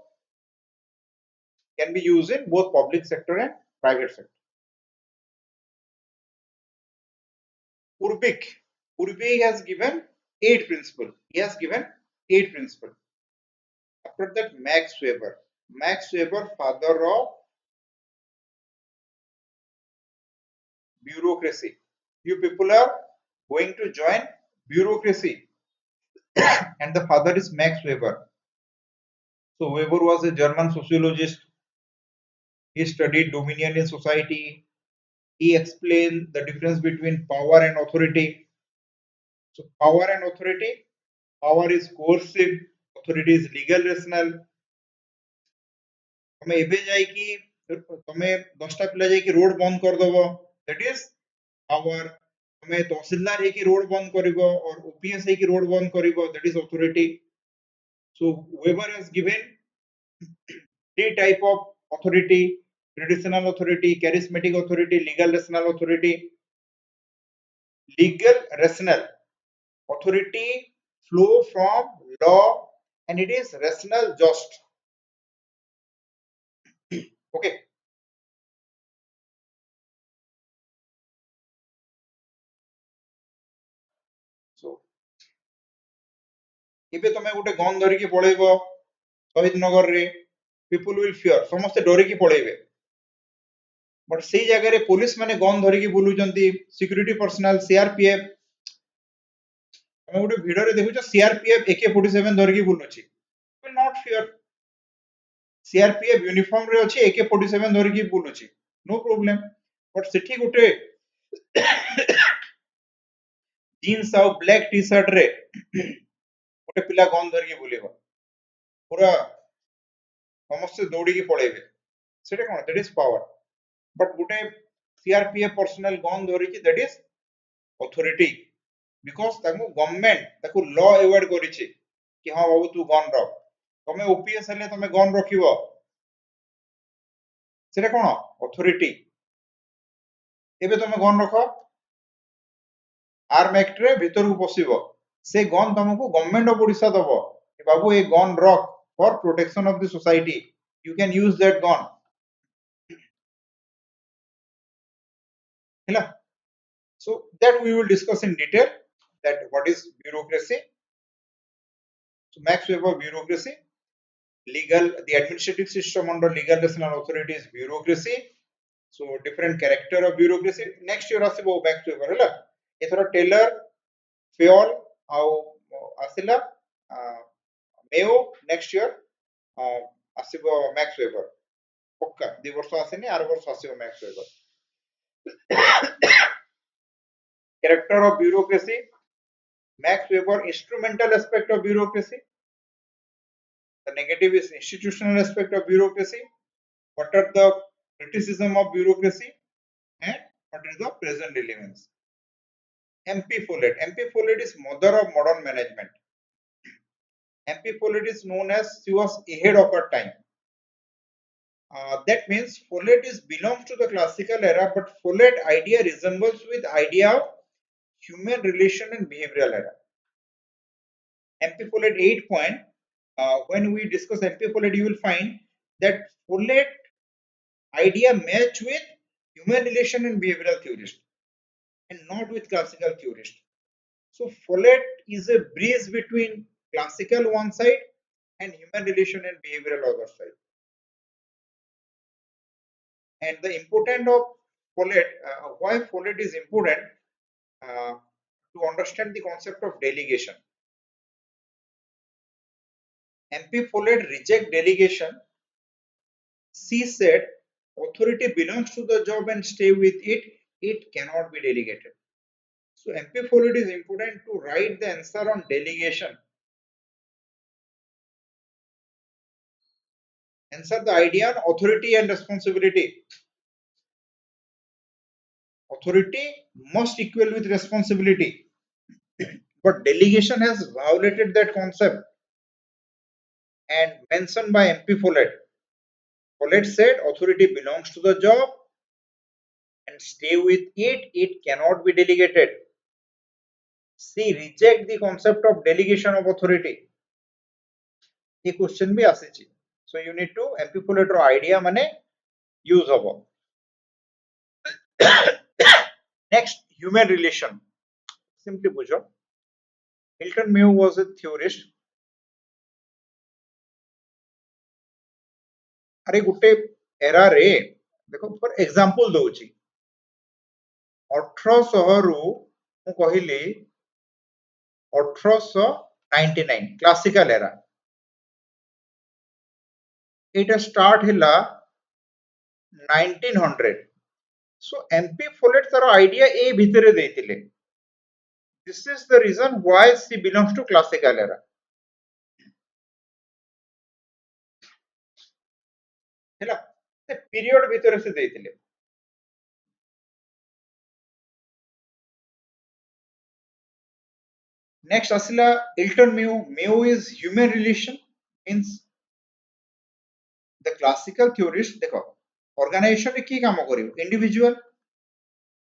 Speaker 1: can be used in both public sector and private sector. Urbik has given 8 principle. He has given 8 principle. After that, Max Weber. Max Weber, father of bureaucracy. You people are going to join bureaucracy, and the father is Max Weber. So Weber was a German sociologist. He studied dominion in society. He explained the difference between power and authority. So power and authority. Power is coercive. Authority is legal rational. તમે ଏବେ ଯାଇକି તમે 10ଟା ପିଲା ଯାଇକି road ବନ୍ଦ କରିଦବ, that is power. તમે ତହସିଲଦାର ହେଇକି ରୋଡ ବନ୍ଦ କରିବ or OPS ହେଇକି ରୋଡ ବନ୍ଦ କରିବ, that is authority. So Weber has given 3 type of authority: traditional authority, charismatic authority, legal rational authority. Legal rational authority flow from law and it is rational just. Okay. So ଏବେ ତମେ ଗୋଟେ gun ଧରିକି ପଳେଇବ ଶହୀଦ ନଗରରେ, people will fear, ସମସ୍ତେ ଡରିକି ପଳେଇବେ। ବଟ୍ ସେଇ ଜାଗାରେ ପୋଲିସ ମାନେ ଗନ୍ ଧରିକି ବୁଲୁଛନ୍ତି, ସିକ୍ୟୁରିଟି ପର୍ସନାଲ, ସିଆରପିଏଫ। ତମେ ଗୋଟେ ଭିଡରେ ଦେଖୁଛ ସିଆରପିଏଫ AK-47 ଧରିକି ବୁଲୁଛି, will not fear. CRPF uniform ରେ ଅଛି, AK-47 ଧରିକି ବୁଲୁଛି, no problem. ବଟ୍ ସେଠି ଗୋଟେ ଜିନ୍ସ ଆଉ ବ୍ଲାକ୍ ଟି ସାର୍ଟ ରେ ଗୋଟେ ପିଲା ଗନ୍ ଧରିକି ବୁଲିବ, ପୁରା ସମସ୍ତେ ଦୌଡ଼ିକି ପଳେଇବେ, ସେଟା କଣ? that is power. But ଗୋଟେ CRPF personnel ଗନ୍ ଧରିଛି, that is authority, because ତାକୁ ଗଭର୍ନମେଣ୍ଟ ତାକୁ ଲ ଆୱାର୍ଡ କରିଛି କି ହଁ ବାବୁ ତୁ ଗନ୍ ରଖ। ତମେ OPS ହେଲେ ତମେ ଗନ୍ ରଖିବ, ସେଟା କଣ? ଅଥରିଟି। ଏବେ ତମେ ଗନ୍ ରଖ, ଆର୍ମ ଆକ୍ଟ ରେ ଭିତରକୁ ପଶିବ, ସେ ଗନ୍ ତମକୁ ଗଭର୍ନମେଣ୍ଟ ଅଫ ଓଡିଶା ଦବ, ବାବୁ ଏ ଗନ୍ ରଖ for protection of the society, you can use that gun. ହେଲା? So that we will discuss in detail, that what is bureaucracy. So Max Weber, bureaucracy. Legal, the administrative system under legal rational authority is bureaucracy. So different character of bureaucracy. Next year ଆସିବ Max Weber, ହେଲା? ଏଥର Taylor, Fayol ଆଉ ଆସିଲା Mayo, next year ଆସିବ Max Weber, ପକ୍କା 2 ବର୍ଷ ଆସିନି, ଆର ବର୍ଷ ଆସିବ Max Weber. Character of bureaucracy. Max Weber, instrumental aspect of bureaucracy. The negative is institutional aspect of bureaucracy. What are the criticism of bureaucracy and what is the present relevance? MP Follett. MP Follett is mother of modern management. MP Follett is known as she was ahead of her time. That means Follett belongs to the classical era, but Follett idea resembles with idea of human relation and behavioral era. MP Follett 8 point. When we discuss MP Follett, you will find that Follett idea match with human relation and behavioral theorist and not with classical theorist. So Follett is a bridge between classical one side and human relation and behavioral other side. And the importance of Follett, why Follett is important, to understand the concept of delegation. MP Follett reject delegation. She said authority belongs to the job and stay with it. It cannot be delegated. So MP Follett is important to write the answer on delegation. Answer the idea on authority and responsibility. Authority must equal with responsibility, but delegation has violated that concept and mentioned by MP Follett. Follett said authority belongs to the job and stay with it. It cannot be delegated. See, reject the concept of delegation of authority. ये question भी आसीची. So you need to epiculate your idea माने use हबो. Next, human relation. Simply बुझो. Hilton Mew was a theorist. अरे गुटे era रे देखो for example दउची 1800 रु मु कहिली 1899 क्लासिकल एरा एटा स्टार्ट हिला 1900 सो एमपी फोलेट तार आइडिया ए भितरे देतिले this is the reason why she belongs to classical era हैला से पीरियड भितरे से देतिले नेक्स्ट आसिला Elton Mayo Mayo is human relation means the classical theorist देखो organization में की काम करियो individual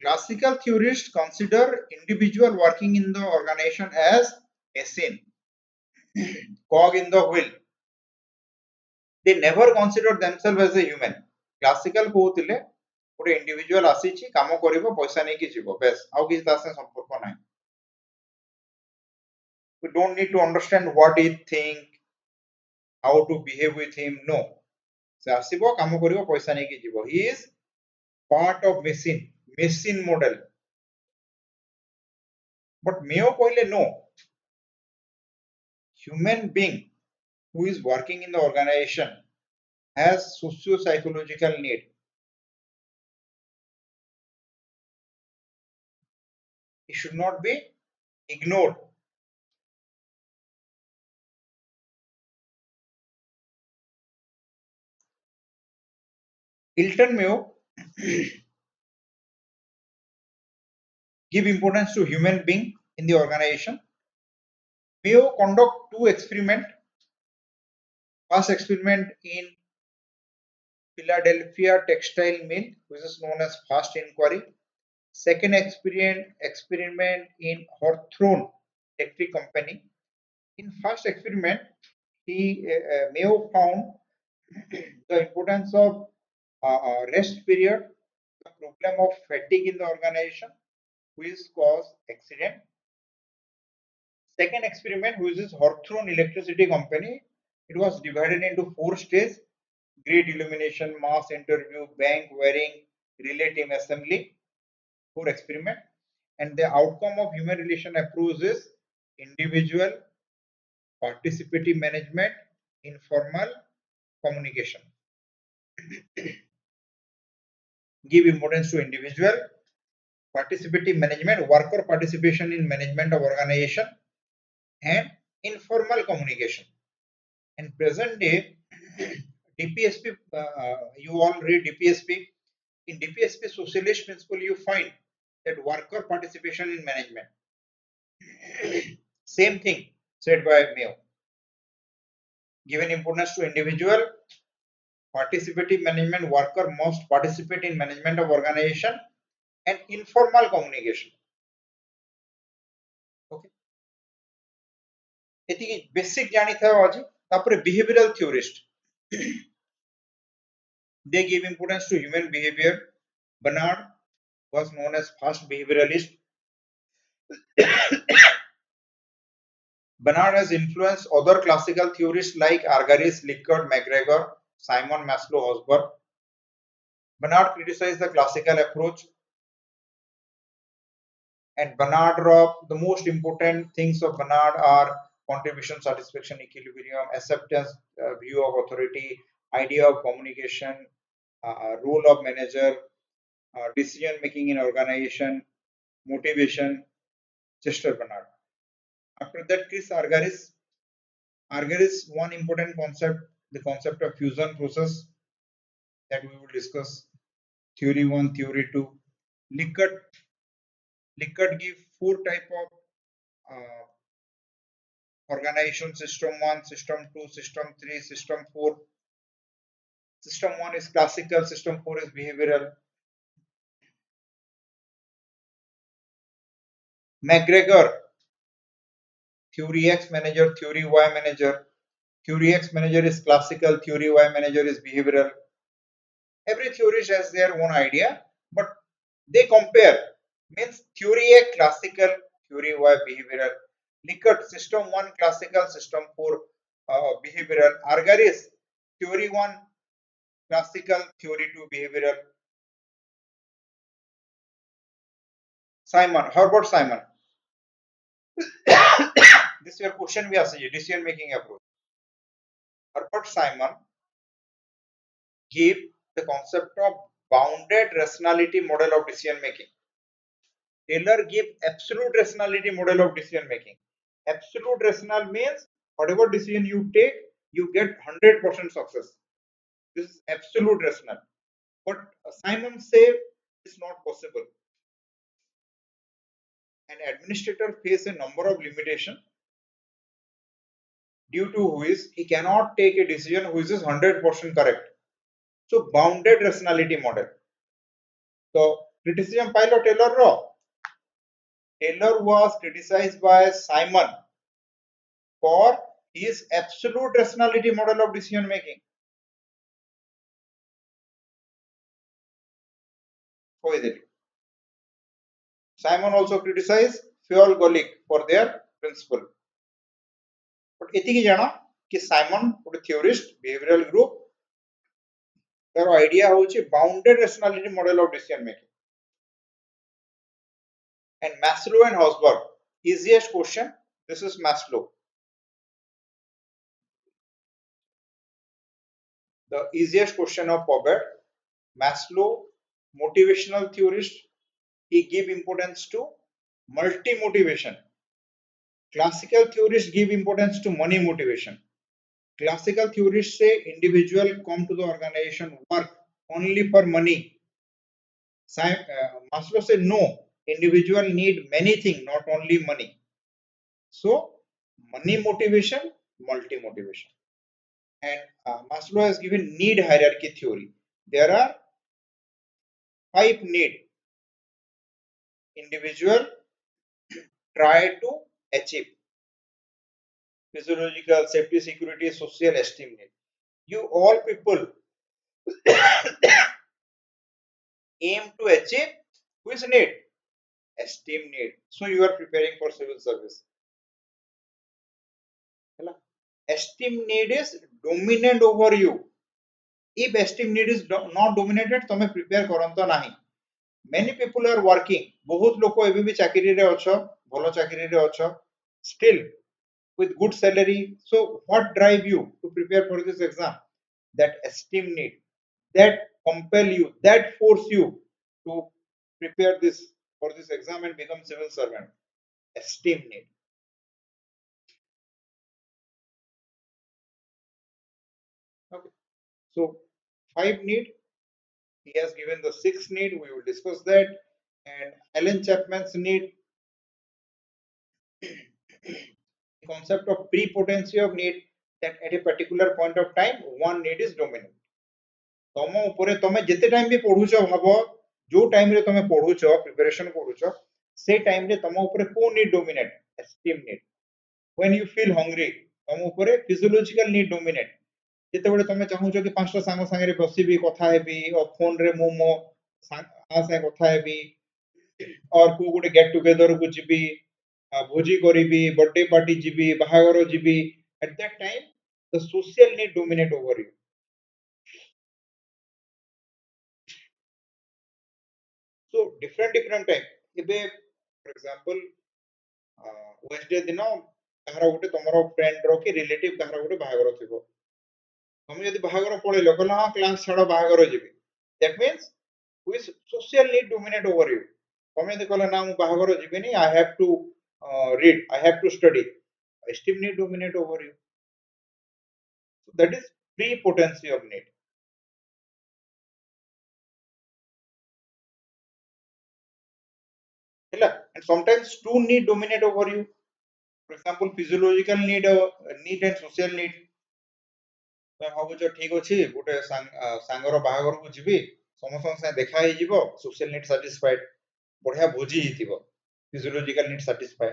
Speaker 1: classical theorists consider individual working in the organization as machine cog in the wheel they never consider themselves as a human classical कहउतिले गोटे individual आसीची काम करिवो पैसा नै कि जीवो बस आउ कि तासे संपर्क नै we don't need to understand what he think how to behave with him no से आसीबो काम करिवो पैसा नै कि जीवो he is part of machine model but Mayo कहले no human being who is working in the organization has socio-psychological need it should not be ignored Hilton Mayo give importance to human being in the organization Mayo conduct two experiments first experiment in Philadelphia textile mill which is known as fast inquiry second experiment in Hawthorne electric company in first experiment he Mayo found the importance of rest period the problem of fatigue in the organization which cause accident second experiment which is Hawthorne electricity company it was divided into four stages grid illumination mass interview bank wiring relay team assembly four experiment and the outcome of human relation approach is individual participative management informal communication give importance to individual participative management worker participation in management of organization and informal communication and present day DPSP you all read DPSP in DPSP socialist principle you find that worker participation in management same thing said by Mayo given importance to individual participative management worker must participate in management of organization and informal communication okay एतिकी basic जानी था आज तापरे behavioral theorist they give importance to human behavior Bernard was known as fast behavioralist Bernard has influenced other classical theorists like Argyris, Likert, MacGregor, Simon Maslow, Osborne. Bernard criticized the classical approach and Bernard the most important things of Bernard are contribution, satisfaction, equilibrium, acceptance, view of authority, idea of communication, role of manager, decision making in organization, motivation, Chester Bernard. After that, Chris Argyris. Argyris, one important concept, the concept of fusion process that we will discuss. Theory 1, theory 2. Likert give four type of organization system 1, system 2, system 3, system 4. System 1 is classical, system 4 is behavioral. McGregor, theory X manager, theory Y manager. Theory X manager is classical, theory Y manager is behavioral. Every theorist has their own idea, but they compare. Means theory A classical, theory Y behavioral. Likert system 1 classical, system 4 behavioral. Argaris theory 1 classical, theory 2 behavioral. Simon, Herbert Simon. This your question we ask you, decision making approach. Herbert Simon give the concept of bounded rationality model of decision making. Taylor give absolute rationality model of decision making. Absolute rational means whatever decision you take, you get 100% success. This is absolute rational. But Simon say it's not possible. An administrator face a number of limitations due to which he cannot take a decision which is 100% correct. So bounded rationality model. So criticism pilot Taylor raw. Taylor was criticized by Simon for his absolute rationality model of decision making. Who is it? Simon also criticized Fuel Golick for their principle. But ଏତିକି ଜାଣ कि Simon ଗୋଟେ theorist behavioral group ତାର idea ହେଉଛି bounded rationality model of decision making. And Maslow and Hausberg, easiest question. This is Maslow. The easiest question of Pobet. Maslow, motivational theorist, he give importance to multi-motivation. Classical theorists give importance to money motivation. Classical theorists say individual come to the organization work only for money. Maslow said no, individual need many things, not only money. So money motivation, multi motivation. And Maslow has given need hierarchy theory. There are 5 need individual try to achieve: physiological, safety, security, social, esteem need. You all people aim to achieve which need? Esteem need. So you are preparing for civil service. Esteem need is dominant over you. If esteem need is not dominated, तमे prepare करंतो नाही. Many people are working. बहुत लोग एबे भी चाकरी रे अछ, भलो चाकरी रे अछ, still with good salary. So what drive you to prepare for this exam? That esteem need, that compel you, that force you to prepare this for this exam and become civil servant. Esteem need. Okay. So 5 need. He has given the 6th need. We will discuss that. And Alan Chapman's need. The concept of prepotency of need, that at a particular point of time one need is dominant. तम उपरे तमे जेते time भी पढुछ भाबो, जो time रे तमे पढुछ preparation करूछ, से time रे तम उपरे को need dominate? Esteem need. When you feel hungry, तम उपरे फिजियोलॉजिकल नीड डोमिनेट. जेते बेले तमे चाहूछ कि पांचटा सांग संगे रे बसिबी, कथा हेबी, और फोन रे मोमो आ से कथा हेबी, और को गुटे गेट टुगेदर को जिबी, भोजी करिबी, बर्थडे पार्टी जिबी, बाहागर जिबी. At that time the social need dominate over you. So different time. एबे for example वेडनेसडे दिन कहार गुटे तमरो फ्रेंड रो कि रिलेटिव कहार गुटे बाहागर थिबो, तमे यदि बाहागर पळेलो कहला हां क्लास छाडो बाहागर जिबी, that means which social need dominate over you. तमे यदि कहला ना मु बाहागर जिबेनी, I have to read, I have to study, esteem need dominate over you. So that is prepotency of need. Hela, and sometimes two need dominate over you. For example, physiological need and social need. ତମେ ଭାବୁଛ ଠିକ ଅଛି ଗୋଟେ ସାଙ୍ଗର ବାହାଘରକୁ ଯିବି, ସମସ୍ତଙ୍କ ସାଙ୍ଗେ ଦେଖା ହେଇଯିବ, social need satisfied, ବଢିଆ ଭୋଜି ହେଇଥିବ. फिजियोलॉजिकल नीड सैटिस्फाई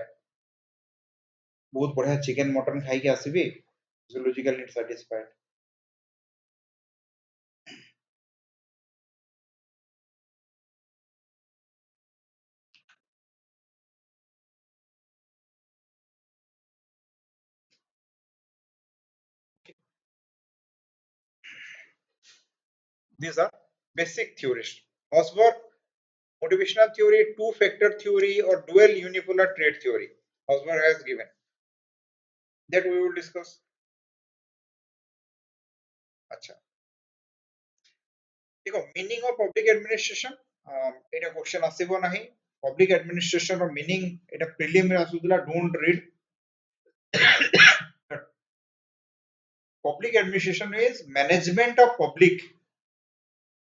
Speaker 1: बहुत बढ़िया चिकन मटन खाई के आसीबी physiological need satisfied these are basic theories Osborne motivational theory two factor theory or dual unipolar trait theory Osborne has given that we will discuss अच्छा देखो मीनिंग ऑफ पब्लिक एडमिनिस्ट्रेशन एटा question आसीबो नाही public administration रो meaning एटा prelim रे आसुदला don't read public administration is management of public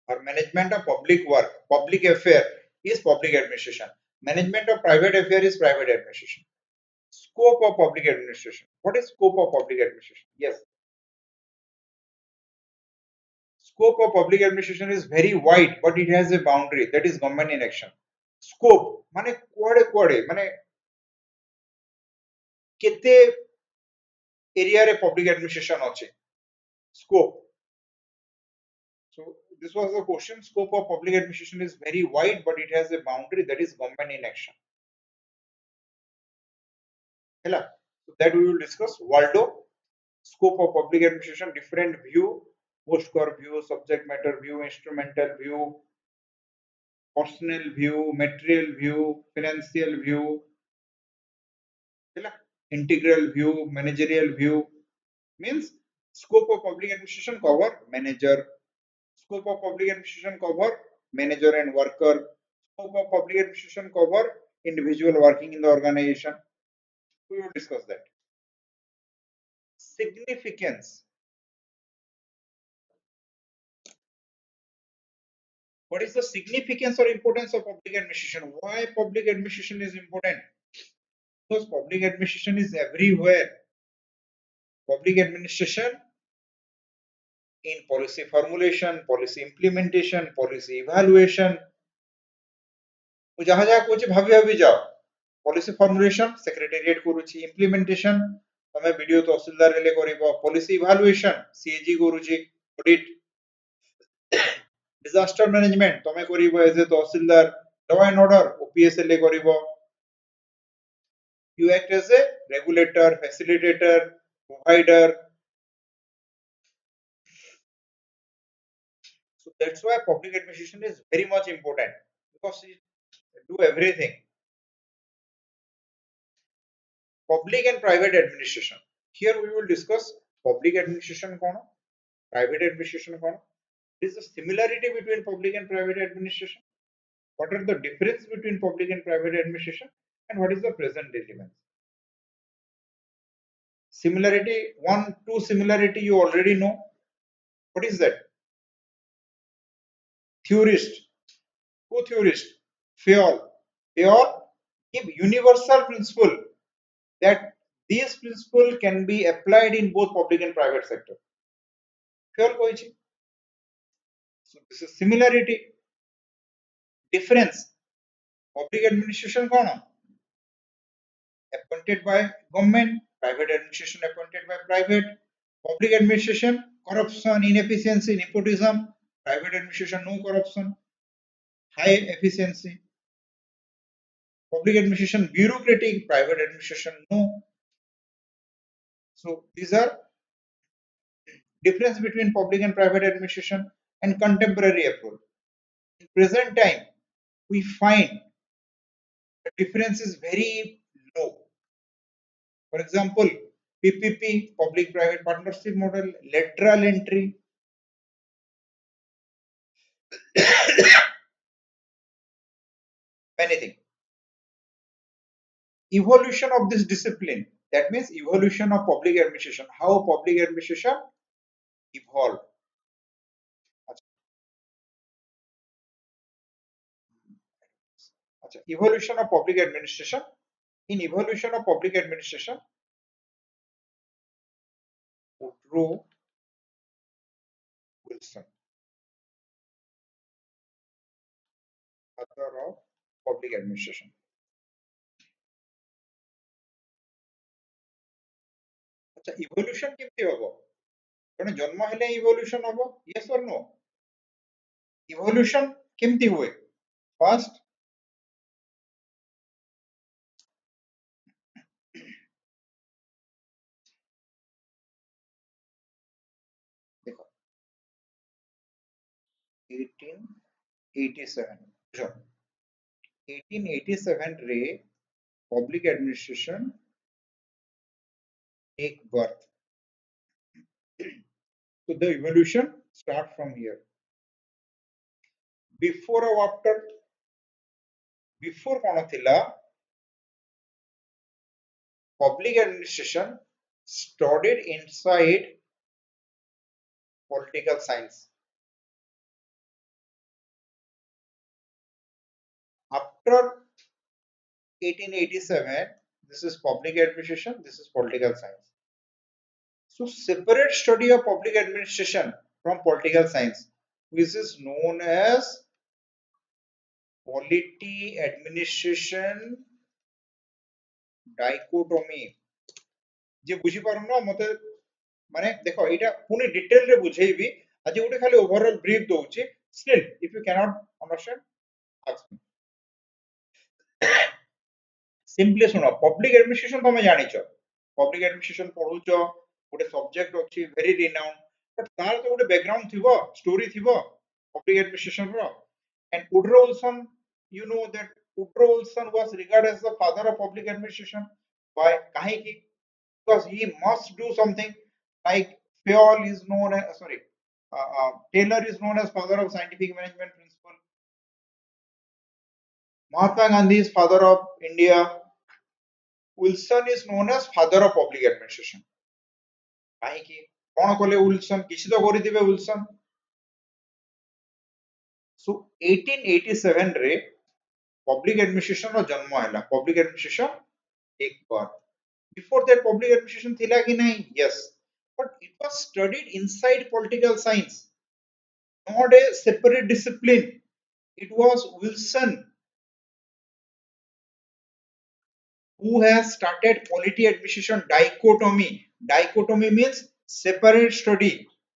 Speaker 1: or management of public work public affair is public administration management of private affair is private administration scope of public administration what is scope of public administration yes scope of public administration is very wide but it has a boundary that is government in action scope মানে কোয়াড়ে কোয়াড়ে মানে কেতে area রে public administration আছে scope so this was the question scope of public administration is very wide but it has a boundary that is government in action Hela. So that we will discuss Waldo scope of public administration different view post core view subject matter view instrumental view personal view material view financial view Hela. Integral view managerial view means scope of public administration cover manager scope of public administration cover manager and worker scope of public administration cover individual working in the organization we will discuss that significance what is the significance or importance of public administration why public administration is important because public administration is everywhere public administration in policy formulation policy implementation policy evaluation ମୁଁ ଯାହା ଯାହା କହୁଛି ଭାବି ଭାବି ଯାଅ policy formulation secretariat କରୁଛି implementation ତମେ ଭିडिଓ ତହସିଲଦାର ହେଲେ କରିବ policy evaluation CAG କରୁଛି audit disaster management ତମେ କରିବ as a tehsildar law and order OPS ହେଲେ କରିବ you act as a regulator facilitator provider so that's why public administration is very much important because it do everything public and private administration here we will discuss public administration kono private administration kono what is the similarity between public and private administration what are the difference between public and private administration and what is the present relevance similarity one two similarity you already know what is that theorist who theorist Fayol Fayol give universal principle that these principles can be applied in both public and private sector Fayol କହିଛି so this is similarity difference public administration କଣ appointed by government private administration appointed by private public administration corruption inefficiency nepotism private administration no corruption high efficiency public administration bureaucratic private administration no so these are difference between public and private administration and contemporary approach in present time we find the difference is very low for example PPP public private partnership model lateral entry many things evolution of this discipline that means evolution of public administration how public administration evolved Acha, evolution of public administration in evolution of public administration Woodrow Wilson author of public administration আচ্ছা evolution কেমতি হবো মানে জন্ম হলে evolution হবো yes or no evolution কেমতি हुए first দেখো 1887 বুঝো 1887 रे public administration take birth so the evolution start from here before or after before କଣ ଥିଲା public administration studied inside political science after 1887 this is public administration this is political science so separate study of public administration from political science which is known as polity administration dichotomy जे बुझी पारुन मते माने देखो एटा पुनी detail रे बुझेइबी आज गोटे खाली overall brief दउची still if you can not understand ask me simply सुनो पब्लिक एडमिनिस्ट्रेशन तमे जानिचो पब्लिक एडमिनिस्ट्रेशन पढुचो गोटे सब्जेक्ट अछि वेरी रिनाउंड बट तार तो गोटे बैकग्राउंड थिबो स्टोरी थिबो पब्लिक एडमिनिस्ट्रेशन रो and Woodrow Wilson you know that Woodrow Wilson was regarded as the father of public administration why kahe ki because he must do something like Fayol is known as Taylor is known as father of scientific management principle. Mahatma Gandhi is father of India. Wilson is known as father of public administration. କାହିଁକି କଣ କଲେ Wilson କିଛି ତ କରିଥିବେ Wilson. So 1887 ରେ public administration ର ଜନ୍ମ ହେଲା public administration एक बार before that public administration thila ki nahi yes but it was studied inside political science not a separate discipline it was Wilson who has started polity administration dichotomy dichotomy means separate study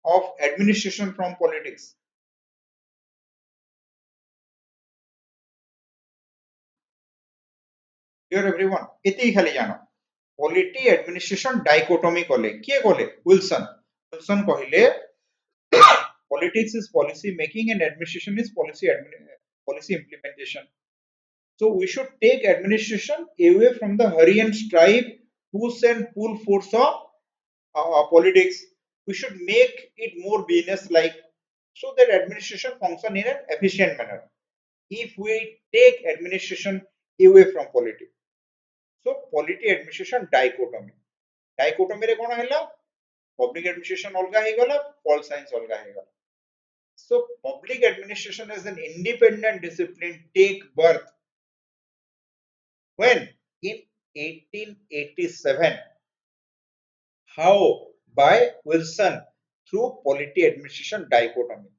Speaker 1: of administration from politics here everyone eti khali jano polity administration dichotomy kole kiye kole Wilson कहले politics is policy making and administration is policy implementation. So we should take administration away from the hurry and strive, push and pull force of politics. We should make it more business like so that administration function in an efficient manner. If we take administration away from politics. So polity administration dichotomy. Dichotomy रे कौन है public administration अलगा है गला, pol science अलगा है गला. So public administration as an independent discipline take birth when in 1887. How? By Wilson through polity administration dichotomy.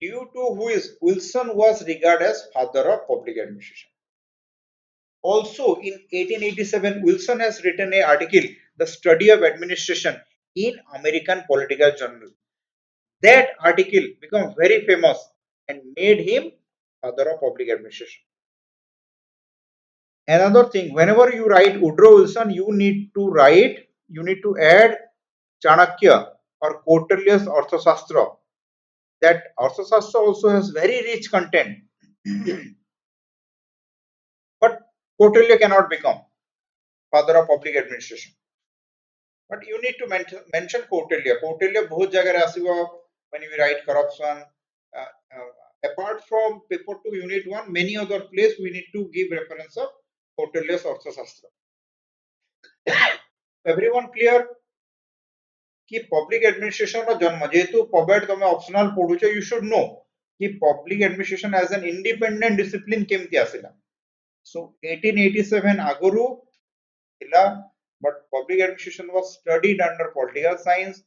Speaker 1: Due to which Wilson was regarded as father of public administration. Also in 1887, Wilson has written an article, The Study of Administration in American Political Journal. That article became very famous and made him father of public administration. Another thing, whenever you write Woodrow Wilson, you need to add Chanakya or Kautilya's Arthashastra. That Arthashastra also has very rich content. But Kautilya cannot become father of public administration. But you need to mention Kautilya. Kautilya बहुत जगह आसिबो when we write corruption. Apart from paper 2 unit 1, many other place we need to give reference of Kautilya's Arthashastra. Everyone clear? कि public administration रो जन्म जेतु pub ad तमे optional पढुछ you should know कि public administration as an independent discipline केमति आसिला so 1887 आगरु थिला but public administration was studied under political science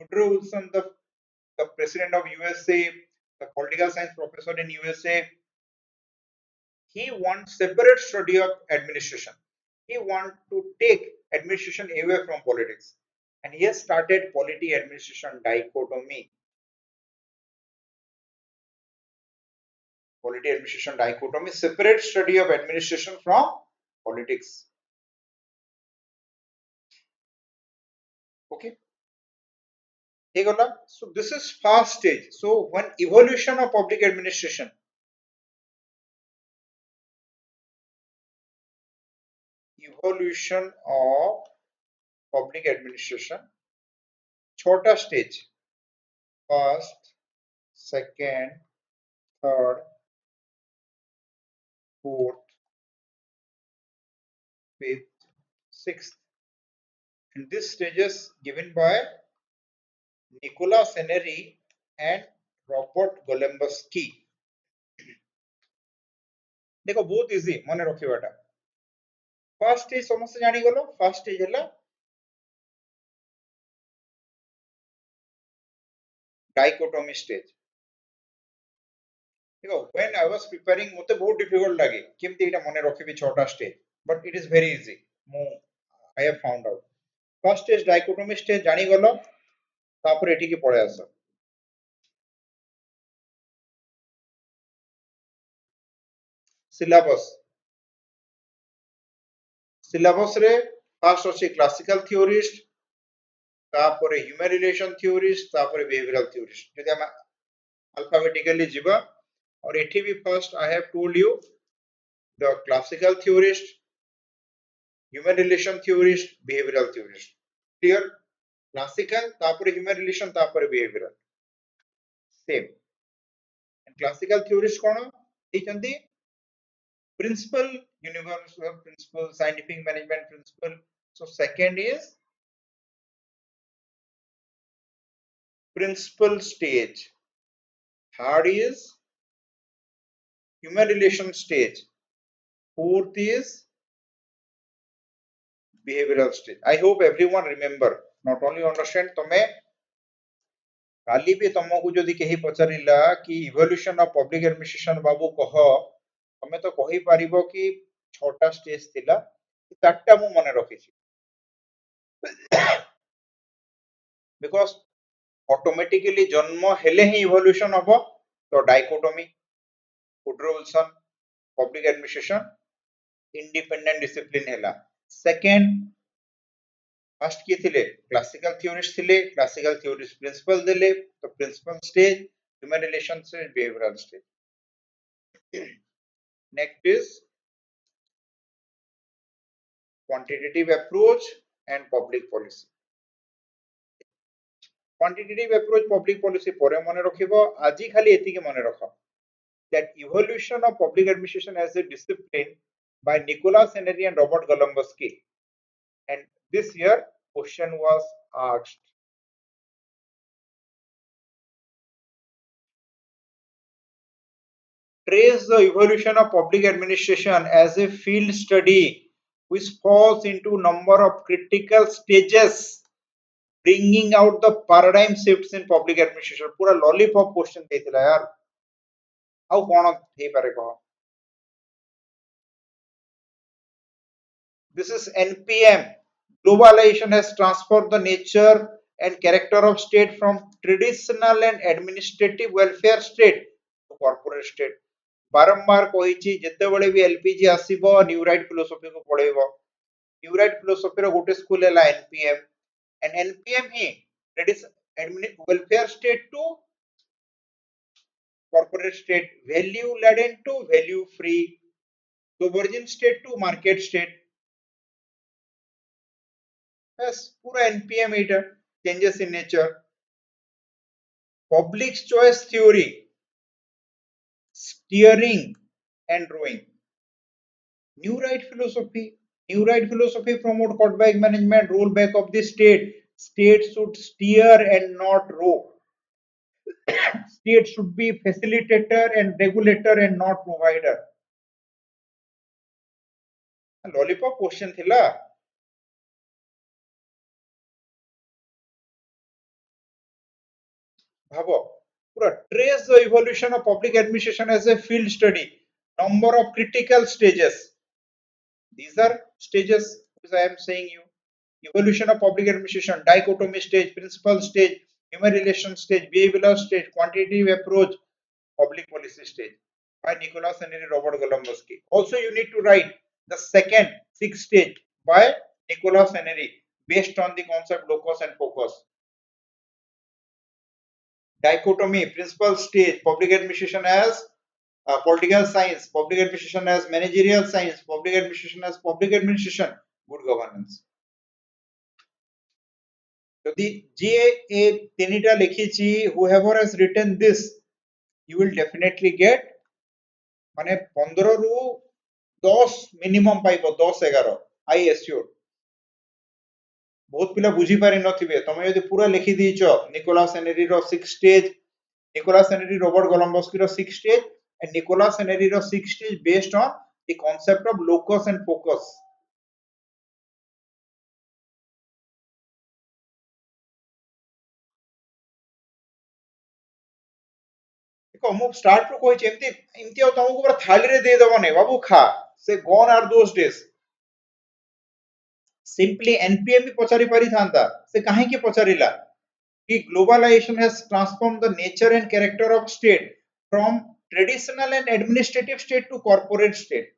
Speaker 1: Woodrow Wilson the president of USA the political science professor in USA he wants separate study of administration he want to take administration away from politics and he has started polity administration dichotomy. Polity administration dichotomy, separate study of administration from politics. Okay. So this is first stage. So when evolution of public administration, evolution of public administration, छोटा stage, first, second, third, fourth, fifth, sixth, and this stages given by Nicola Seneri and Robert Golembowski. देखो बहुत easy मन रखिबाटा first stage समस्त जानी गलो first stage हला dichotomy stage देखो when I was preparing मते बहुत डिफिकल्ट लागे केमती एटा मन रखिबी छोटा stage but it is very easy मु I have found out first stage dichotomy stage जानी गलो तापर एठी की पळे आसो सिलेबस सिलेबस रे फर्स्ट अछि क्लासिकल थ्योरिस्ट तापर ह्यूमन रिलेशन थ्योरिस्ट तापर बिहेवियरल थ्योरिस्ट जदि हम अल्फाबेटिकली जिबा और एठी भी first I have told you the classical theorist human relation theorist behavioural theorist clear classical तापर ह्यूमन रिलेशन तापर behavioural same classical theorist cone देचंती principal universal principle scientific management principle so second is principal stage third is human relation stage fourth is behavioral stage I hope everyone remember not only understand तमे काली भी तुमको जदि केही पचारिला कि evolution of public administration बाबू कह तमे तो कहि पारिबो कि छोटा स्टेज थिला चारटा मु मने रखिछि बिकॉज़ ऑटोमेटिकली जन्म हेले ही इवोल्यूशन हबो तो dichotomy Woodrow Wilson public administration independent discipline हेला सेकंड फर्स्ट की थिले क्लासिकल थ्योरिस्ट थिले क्लासिकल थ्योरिस्ट प्रिंसिपल देले तो प्रिंसिपल स्टेज ह्यूमन रिलेशन से behavioural stage next is quantitative approach and public policy quantitative approach public policy pore mone rakhibo aji khali eti ke mone rakho that evolution of public administration as a discipline by Nicholas Henry and Robert Golembowski and this year question was asked trace the evolution of public administration as a field study which falls into number of critical stages bringing out the paradigm shifts in public administration पूरा lollipop question देथिला यार आउ कोन हे पारे कह this is npm globalization has transformed the nature and character of state from traditional and administrative welfare state to corporate state बारंबार कहिछि जते बेले भी LPG आसीबो new right philosophy को पढेबो न्यू राइट फिलोसॉफी रो गोटे स्कूल हैला NPM and npm he welfare state to corporate state value laden to value free sovereign state to market state बस पूरा NPM Etah changes in nature public choice theory steering and rowing new right philosophy promote cutback management rollback of the state should steer and not row state should be facilitator and regulator and not provider lollipop question thila भाबो पूरा trace the evolution of public administration as a field study number of critical stages these are stages which I am saying you evolution of public administration, dichotomy stage, principal stage, human relation stage, behavioral stage, quantitative approach, public policy stage by Nicholas and Robert Golombowski. Also, you need to write the second sixth stage by Nicholas Henry based on the concept locus and focus. Dichotomy, principal stage, public administration as political science, public administration as managerial science, public administration as public administration, good governance. যদি যে এই তিনটা লিখেছি whoever has written this you will definitely get মানে 15 রু 10 minimum পাইব 10 11 I assure ବହୁତ ପିଲା ବୁଝି ପାରି ନଥିବେ ତମେ ଯଦି ପୁରା ଲେଖି ଦେଇଛ ନିକୋଲାସ ହେନରୀର 6 ସ୍ଟେଜ ନିକୋଲାସ ହେନରୀ ରବର୍ଟ ଗଲମ୍ବସ୍କିର 6 ସ୍ଟେଜ and ନିକୋଲାସ ହେନରୀର 6 stage based on the concept of locus and focus. देखो ମୁଁ ଷ୍ଟାର୍ଟ ରୁ କହିଛି ଏମିତି ଏମିତି ଆଉ ତମକୁ ପୁରା ଥାଳିରେ ଦେଇ ଦବ ନାହିଁ ବାବୁ ଖା ସେ gone are those days. Simply NPM ବି ପଚାରି ପାରିଥାନ୍ତା ସେ କାହିଁକି ପଚାରିଲା कि globalization has transformed the nature and character of state from traditional and administrative state to corporate state.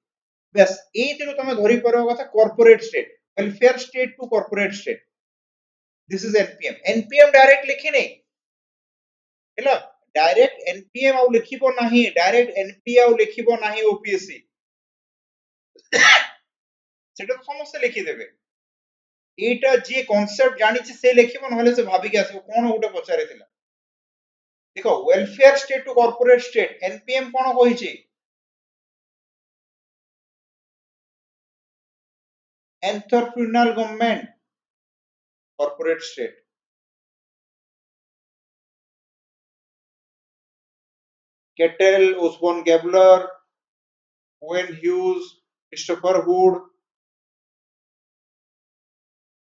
Speaker 1: बस ଏଇଥିରୁ ତମେ ଧରି ପାରିବ କଥା corporate state, welfare state to corporate state. This is NPM. NPM direct लिखिने ହେଲା डायरेक्ट NPM ଆଉ ଲେଖିବ ନାହିଁ डायरेक्ट NP ଆଉ ଲେଖିବ ନାହିଁ OPSC সেটা তো ସମସ୍ତେ ଲେଖିଦେବେ এইটা যে কনসেপ্ট জানিছে সে লেখিব নহলে সে ভাবিକି ଆସିବ কোন ଗୋଟେ ପଚାରିଥିଲା देखो welfare state to corporate state NPM कोन कहिछि entrepreneurial government corporate state Kettl Osborne Gaebler Owen Hughes Christopher Wood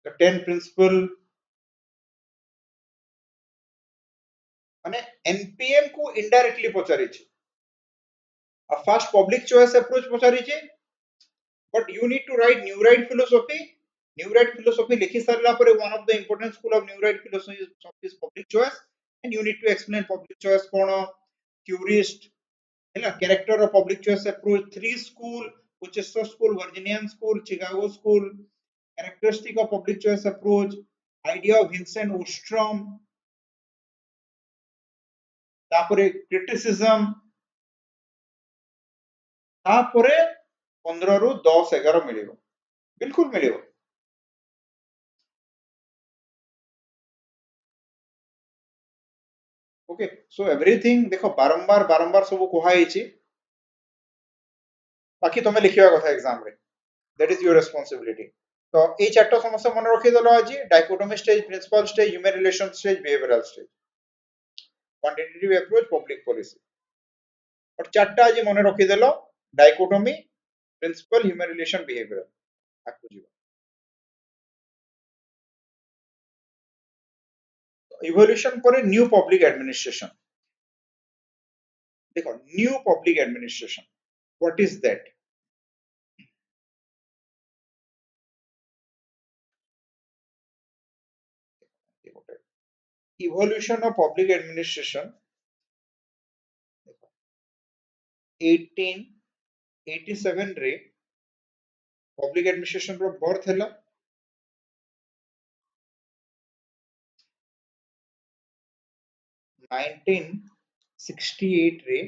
Speaker 1: the 10 principle माने एनपीएम को इनडायरेक्टली पचारिछि आ फर्स्ट पब्लिक चॉइस अप्रोच पचारिछि but you need to write new right philosophy. New right philosophy likhi sarla pare one of the important school of new right philosophy is public choice and you need to explain public choice kono theorist hela character of public choice approach three school Worcester school Virginian school Chicago school characteristic of public choice approach idea of Vincent Ostrom tapore criticism tapore 15 ରୁ 10 11 ମିଳିବ बिल्कुल मिलेगा okay so everything देखो बारंबार बारंबार सब Kohai छी बाकी तमे लिखिया कथा एग्जाम रे दैट इज योर रिस्पांसिबिलिटी तो ए चारटा समस्या मन रखि दलो आज dichotomy stage principle stage human relation stage behavioural stage quantitative approach public policy और चारटा आज मन रखि दलो dichotomy principle human relation behavioural आकु जीवा इवोल्यूशन पर न्यू पब्लिक एडमिनिस्ट्रेशन देखो new public administration what is that evolution of public administration 1887 रे पब्लिक एडमिनिस्ट्रेशन रो बर्थ हैला 1968 रे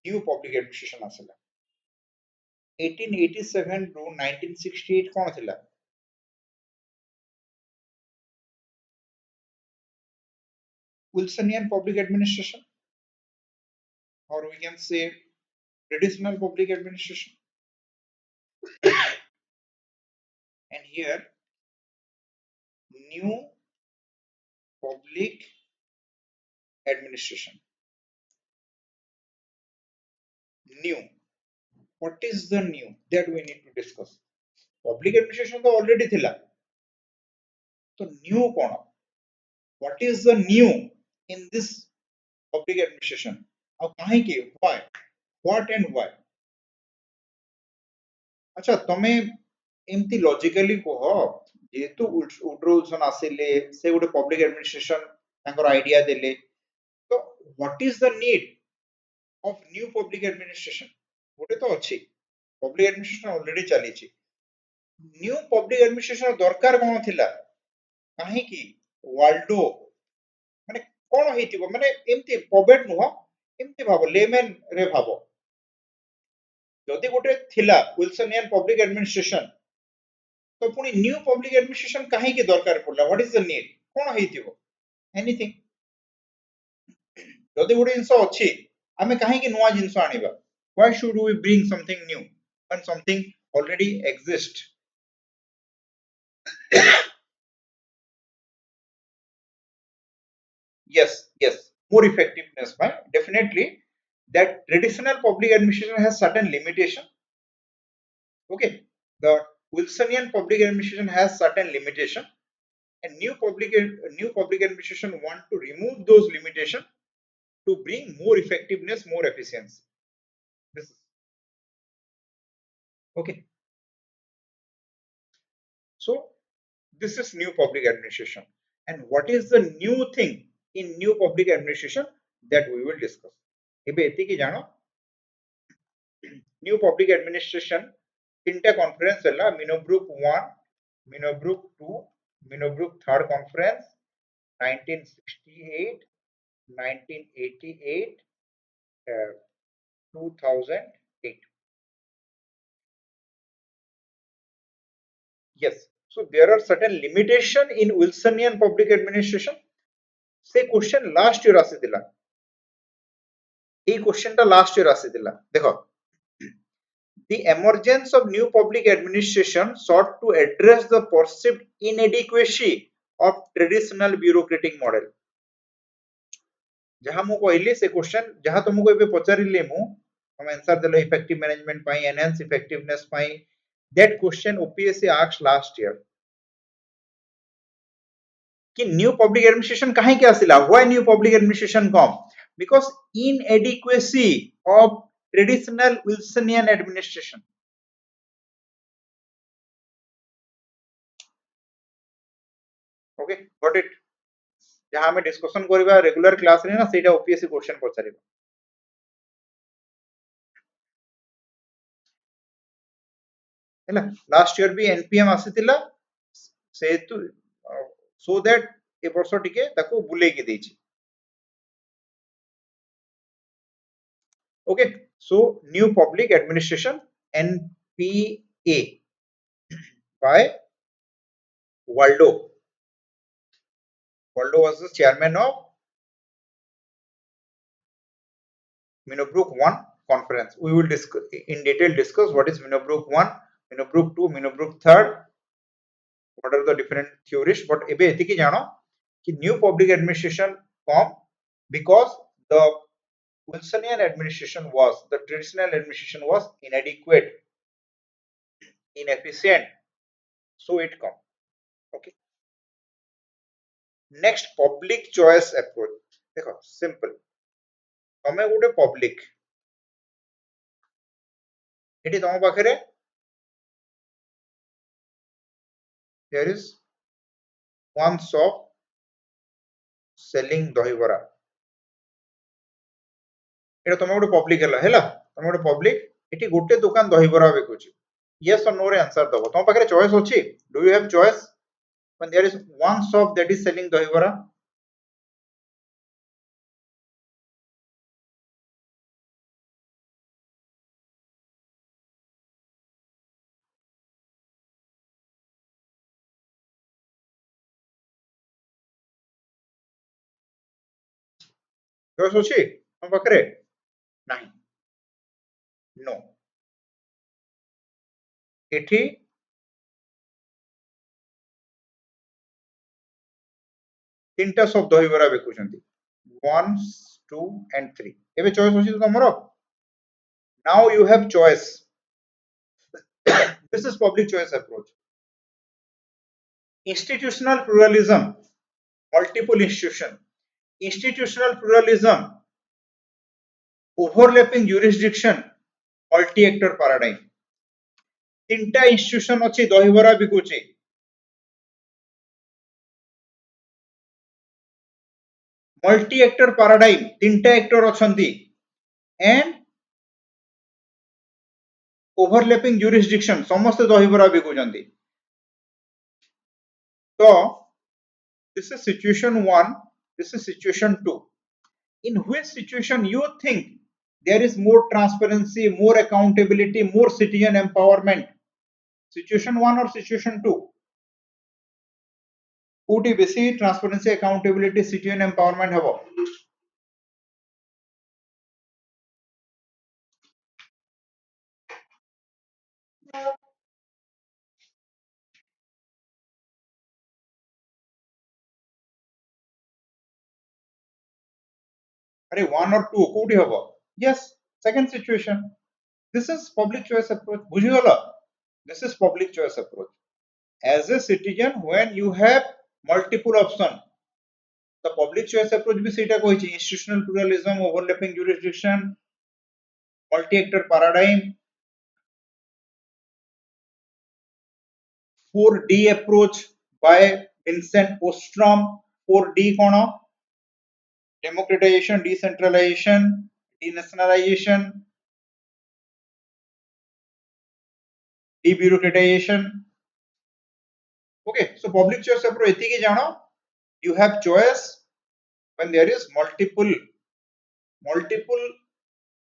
Speaker 1: न्यू पब्लिक एडमिनिस्ट्रेशन आसला 1887 रो 1968 कोन थिला Wilsonian public administration or we can say traditional public administration and here new public administration new what is the new that we need to discuss public administration तो already थिला तो new cone what is the new in this public administration और काहे के why what and why अच्छा तमे एमती logically कह जेहेतु उड्रो विल्सन आसिले से गोटे पब्लिक एडमिनिस्ट्रेशन तांकर आइडिया देले तो what is the need of new public administration गोटे तो अछि पब्लिक एडमिनिस्ट्रेशन ऑलरेडी चली छि न्यू पब्लिक एडमिनिस्ट्रेशन दरकार कोन थिला काहे कि वर्ल्डो माने कोन हेतिबो माने एमती पॉवेट नुह एमती भाबो लेमन रे भाबो जदि गोटे थिला विल्सनियन पब्लिक एडमिनिस्ट्रेशन तो पुनी न्यू पब्लिक एडमिनिस्ट्रेशन काहे कि दरकार पड़ला व्हाट इज द नीड कोन हेतिबो एनीथिंग जदि गोटे जिंस अछि आमे काहे कि नुवा जिंस आनिबा why should we bring something new when something already exists yes more effectiveness by definitely that traditional public administration has certain limitation okay the wilsonian public administration has certain limitation and new public administration want to remove those limitations to bring more effectiveness more efficiency this is okay so this is new public administration and what is the new thing in new public administration that we will discuss ebe etiki jano new public administration tinta conference hela minogroup 1 minogroup 2 minogroup third conference 1968 1988 2008 yes so there are certain limitation in wilsonian public administration से question last year आसीथिला এই क्वेश्चनটা last year आसीथिला देखो the emergence of new public administration sought to address the perceived inadequacy of traditional bureaucratic model जहां मु कहली से question जहां तुमको एबे पचारिले मु हम आंसर देलो इफेक्टिव मैनेजमेंट पाई एनहांस इफेक्टिवनेस पाई that question OPSC asked last year कि न्यू पब्लिक एडमिनिस्ट्रेशन काहे के आसिला why new public administration come because inadequacy of traditional wilsonian administration okay got it जहां हमें डिस्कशन करबा रेगुलर क्लास रे ना सेटा ओपीएससी क्वेश्चन पचारिबा हैला लास्ट ईयर भी एनपीएम आसीतिला सेतु सो दैट ए वर्ष टिके ताको बुले के देछि okay so new public administration NPA by Waldo was the chairman of Minobrook 1 conference. We will discuss in detail discuss what is Minobrook 1, Minobrook 2, Minobrook 3, what are the different theories. But ebe etiki jano ki new public administration come because the Wilsonian administration was the traditional administration was inadequate, inefficient. So it come. Okay. Next public choice approach. देखो simple. तमे गोटे public eighty तम पाखरे there is one shop selling दहीबरा एटा तमे गोटे public हैला तमे गोटे public एटी गोटे दुकान दहीबरा बेकुची yes or no रे आंसर दबो तम पाखरे चॉइस अछि do you have choice when there is one shop that is selling dahibara choice अछि हम पाखरे नहीं no एठी तीनटा शॉप दहीबरा बेकुचंती 1 2 and 3 एबे चॉइस अछि तो तमरो now you have choice this is public choice approach institutional pluralism multiple institutional pluralism overlapping jurisdiction multi actor paradigm तीनटा इंस्टीट्यूशन अछि दहीबरा बिकुची मल्टी एक्टर पैराडाइम तीनटा एक्टर अछंती एंड ओवरलैपिंग ज्यूरिसडिक्शन समस्त दहीबरा बिकुचंती तो this is situation 1 this is situation 2 in which situation you think there is more transparency more accountability more citizen empowerment situation 1 or situation 2 कोटी बेसी transparency accountability citizen empowerment हबो अरे 1 और 2 कोटी हबो yes second situation this is public choice approach बुझी गलो this is public choice approach as a citizen when you have multiple option the public choice approach भी सेटा कहिछि institutional pluralism overlapping jurisdiction multi actor paradigm 4D approach by Vincent Ostrom 4D cone democratization decentralization denationalization debureaucratization okay so public choice approach एति की जानो you have choice when there is multiple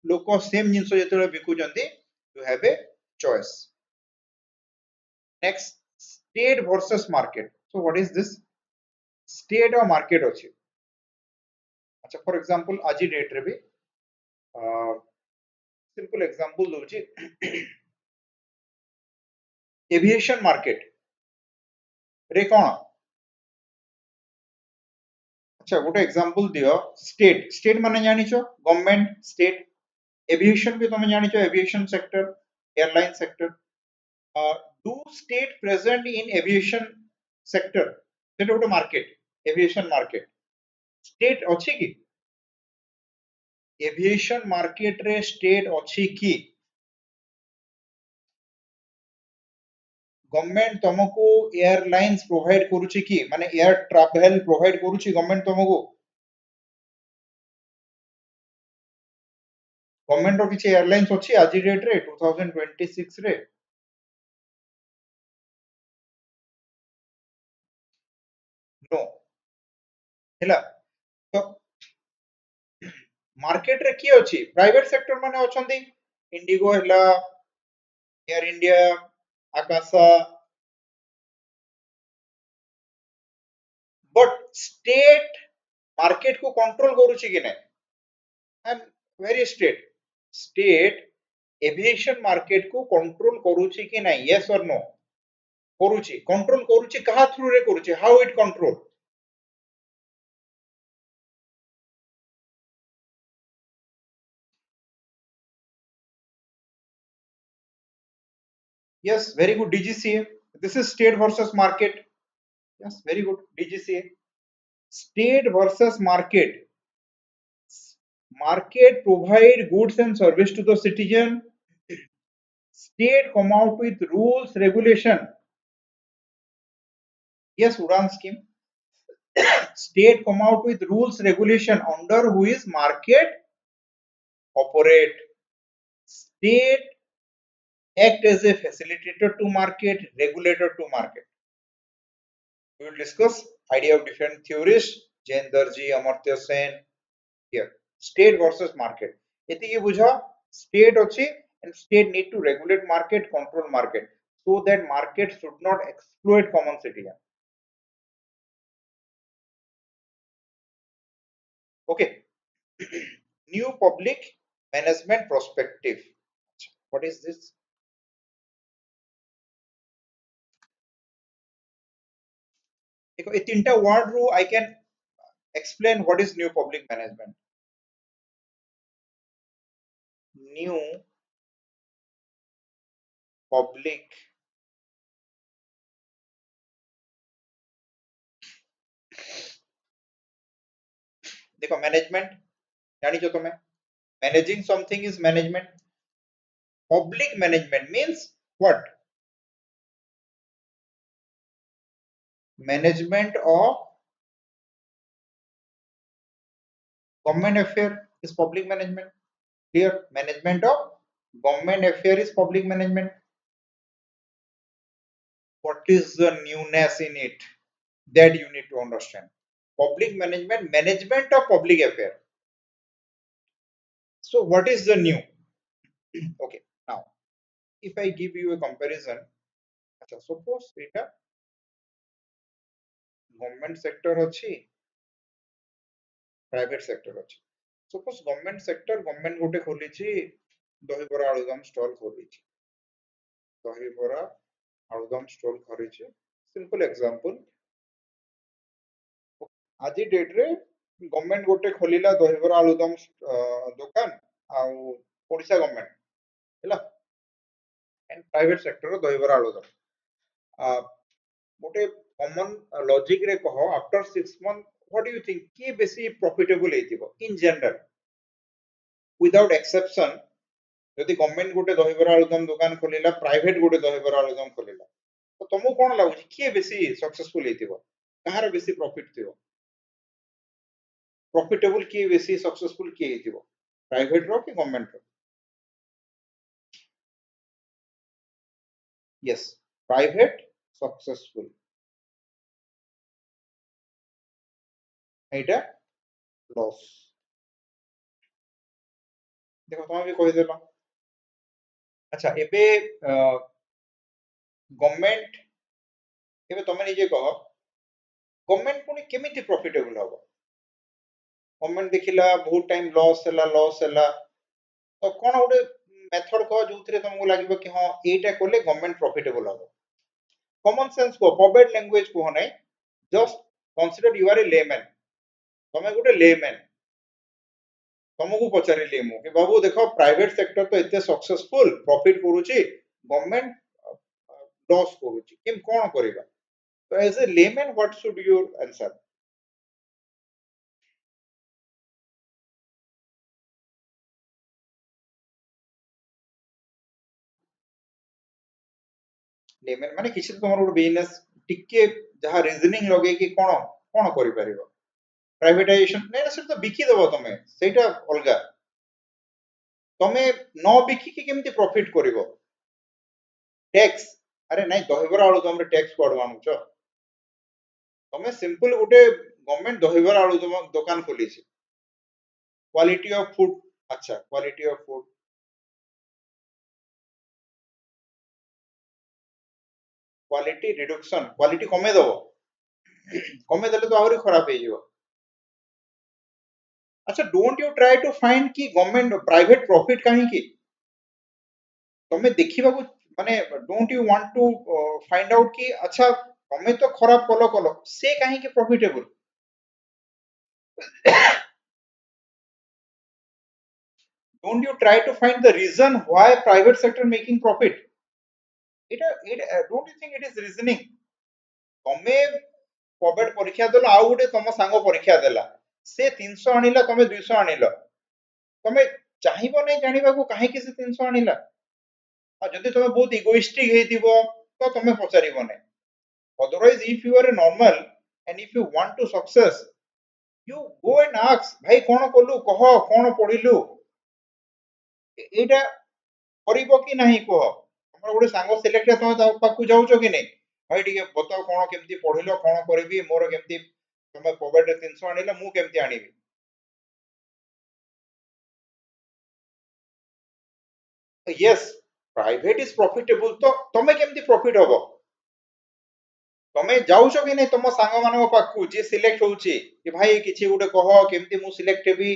Speaker 1: लोक same जिंस जेतले बिकुचंती you have a choice next state versus market so what is this state or market अछि अच्छा for example आज डेट रे भी सिंपल एग्जांपल दोची एविएशन मार्केट रे कोन अच्छा गोटे एग्जांपल दियो स्टेट स्टेट माने जानिछो गवर्नमेंट स्टेट एविएशन भी तुम जानिछो aviation sector airline sector do state present in aviation sector सेटा गोटे मार्केट एविएशन मार्केट स्टेट अछि कि एविएशन मार्केट रे स्टेट अछि कि गवर्नमेंट तुमको एयरलाइंस प्रोवाइड करूची कि माने एयर ट्रैवल प्रोवाइड करूची गवर्नमेंट तुमको गवर्नमेंट रो किछि एयरलाइंस अछि आज डेट रे 2026 रे नो हैला तो मार्केट रे की अछि प्राइवेट सेक्टर माने अछंती इंडिगो हैला Air India Akasa but state market को कंट्रोल करूची कि नै I am very state aviation market को कंट्रोल करूची कि नै यस और नो करूची कंट्रोल करूची कहा थ्रू रे करूची how it control yes very good DGCA this is state versus market yes very good DGCA state versus market provide goods and service to the citizen state come out with rules regulation yes udan scheme state come out with rules regulation under which market operate state act as a facilitator to market regulator to market we will discuss idea of different theories Jain Darji Amartya Sen here state versus market एतिकी बुझा state अछि and state need to regulate market control market so that market should not exploit common citizen okay new public management perspective what is this देखो ये तीनटा word रो I can explain what is new public management new public देखो management जानी जो तुम्हें managing something is management public management means what management of government affair is public management. Here, management of government affair is public management. What is the newness in it? That you need to understand. Public management, management of public affair. So what is the new? Okay, now if I give you a comparison, suppose এটা government sector ଅଛି, private sector ଅଛି. Suppose government sector, government ଗୋଟେ ଖୋଲିଛି ଦହିବରା ଆଳୁଦମ stall ଖୋଲିଛି. ଦହିବରା ଆଳୁଦମ stall ଖୋଲିଛି. Simple example. ଆଜି date ରେ government ଗୋଟେ ଖୋଲିଲା ଦହିବରା ଆଳୁଦମ ଦୋକାନ ଆଉ ଓଡ଼ିଶା ଗଭର୍ଣ୍ଣମେଣ୍ଟ ହେଲା ଏଣ୍ଡ ପ୍ରାଇଭେଟ ସେକ୍ଟର ଦହିବରା ଆଳୁଦମ ଗୋଟେ କମନ ଲଜିକ ରେ କହ after 6 month what do you think କିଏ ବେଶୀ ପ୍ରଫିଟେବଲ ହେଇଥିବ ଇନ ଜେନରାଲ ୱିଦାଉଟ୍ ଏକ୍ସେପସନ ଯଦି ଗଭର୍ଣ୍ଣମେଣ୍ଟ ଗୋଟେ ଦହିବରା ଆଳୁଦମ ଦୋକାନ ଖୋଲିଲା ପ୍ରାଇଭେଟ ଗୋଟେ ଦହିବରା ଆଳୁଦମ ଖୋଲିଲା ତ ତମକୁ କଣ ଲାଗୁଛି କିଏ ବେଶୀ ସକ୍ସେସଫୁଲ ହେଇଥିବ କାହାର ବେଶୀ ପ୍ରଫିଟ ଥିବ प्रॉफिटेबल किए बेसी सक्सेसफुल किए हिथिबो प्राइवेट रो कि गवर्नमेंट रो यस प्राइवेट सक्सेसफुल एटा लॉस देखो तुम भी कहि देलो अच्छा एबे गवर्नमेंट एबे तुम निजे कह गवर्नमेंट पुनी केमिति प्रॉफिटेबल हबो गवर्नमेंट देखिला बहुत टाइम लॉस हैला तो कोन गोटे मेथड कह जोथिरे तुमको लागिबो कि हां एटा कोले गवर्नमेंट प्रॉफिटेबल हबो कॉमन सेंस को पॉपेट लैंग्वेज को नै just consider you are a layman तमे गोटे लेमैन तुमको पचारिली मु कि बाबू देखो प्राइवेट सेक्टर तो एते सक्सेसफुल प्रॉफिट करूची गवर्नमेंट लॉस करूची किम कोन करिबा तो as a layman what should your answer layman माने किछि तमरो बिजनेस टिके जहा रीजनिंग लगे कि कोन कोन करि परिबो प्राइवेटाइजेशन नै ना सिर्फ तो बिकी देबो तमे सेटा अलगा तमे न बिकी कि केमति प्रॉफिट करिवो टैक्स अरे नहीं दहिबरा आलू तमरे टैक्स कोड आनुछ तमे सिंपल गोटे गवर्नमेंट दहिबरा आलू तम दुकान खोली छी क्वालिटी ऑफ फूड अच्छा quality of food quality reduction quality कमे दबो कमे देले तो आहुरी खराब हे जिवो अच्छा don't you try to find कि गवर्नमेंट प्राइवेट प्रॉफिट काहे की तमे देखिबा को माने don't you want to find out कि अच्छा तमे तो खराब कलो कलो से काहे की profitable don't you try to find the reason why private sector making profit don't you think it is reasoning तमे कोविड परीक्षा देला आ गुटे तम सांग परीक्षा देला से 300 आनिला तमे 200 आनिला तमे चाहिबो नै जानिबा को काहे कि से 300 आनिला आ जदि तमे बहुत इगोइस्टिक हेतिबो तो तमे पचारिबो नै otherwise if you are a normal and if you want to success you go and ask भाई कोन कोलु कह कोन पढिलु एटा करिबो कि नाही कह हमर गोटे सांग सिलेक्ट तमे ता पाकु जाउछो कि नै भाई ठीक है बताओ कोन केमती पढिलो कोन करबी मोर केमती तमे कोविड 300 आनिला मु केमती आनिबी yes private is profitable तो तमे केमती प्रॉफिट होबो तमे जाउछो कि नै तम सांग मानको पाकु जे सिलेक्ट होउची कि भाई किछि गोटे कह केमती मु सिलेक्ट हेबी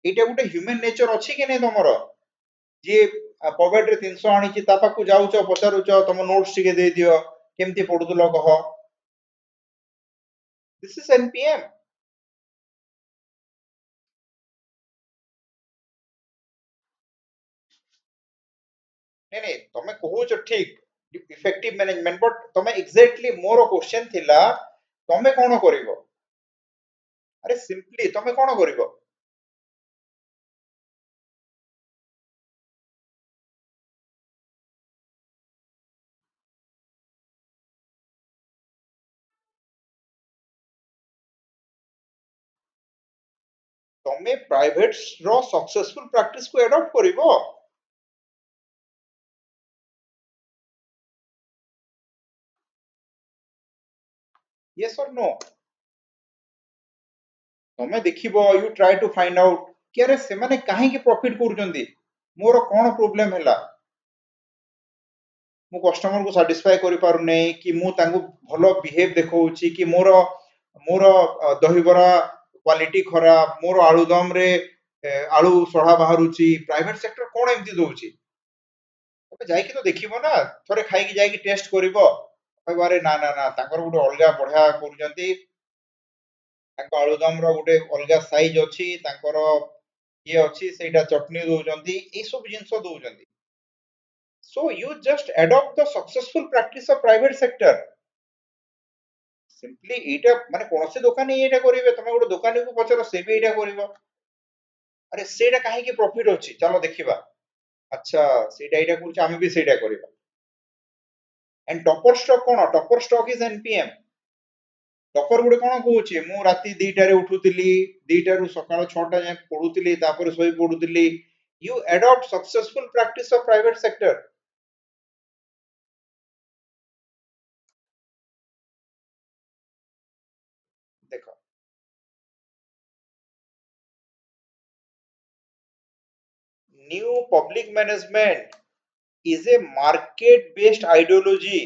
Speaker 1: एटा गोटे ह्यूमन नेचर अछि कि नै तमरो जे कोविड रे 300 आनिची ता पाकु जाउछो पचारुछो तम नोट्स टिके दे दियो केमती पढुतलो कह दिस इज एनपीएम नै नै तमे कहूछो ठीक इफेक्टिव मैनेजमेंट बट तमे एग्जैक्टली मोर क्वेश्चन थिला तमे कोन करिवो अरे सिंपली तमे कोन करिवो ତମେ ପ୍ରାଇଭେଟ ର सक्सेसफुल प्रैक्टिस को एडॉप्ट करिवो यस और नो तमे देखिबो you try to find out कि अरे से माने काहे की प्रॉफिट करूचंदी मोर कोन प्रॉब्लम हैला मु कस्टमर को सैटिस्फाई करि पारु नै कि मु तांको भलो बिहेव देखौची कि मोर मोर दहिबरा क्वालिटी खराब मोर आलुदम रे आलू सढ़ा बाहरुची प्राइवेट सेक्टर कोन एमती दउची तमे जाई कि तो देखिबो ना थोरे खाई कि जाई कि टेस्ट करिवो कहबारे ना ना ना तांकर गुटे अलगा बढ़िया करूचंती तांको आलुदम रो गुटे अलगा साइज अछि तांकर ये अछि सेटा चटनी दउचंती ए सब जिंस दउचंती so you just adopt the successful practice of private sector simply एटा माने कोनसे दोकानी एटा करिवे तमे गुटे दोकानी को पचरो से भी एटा करिवो अरे सेटा काहे की प्रॉफिट अछि चलो देखिबा अच्छा सेटा एटा कुछ आमे भी सेटा करिबा and topper stock is NPM topper गुटे कोन कहूची मु राती 2टा रे उठुतिली 2टा रु सकाळ 6टा जाय पढुतिली तापर सोई पढुतिली you adopt successful practice of private sector देखो new public management is a market based ideology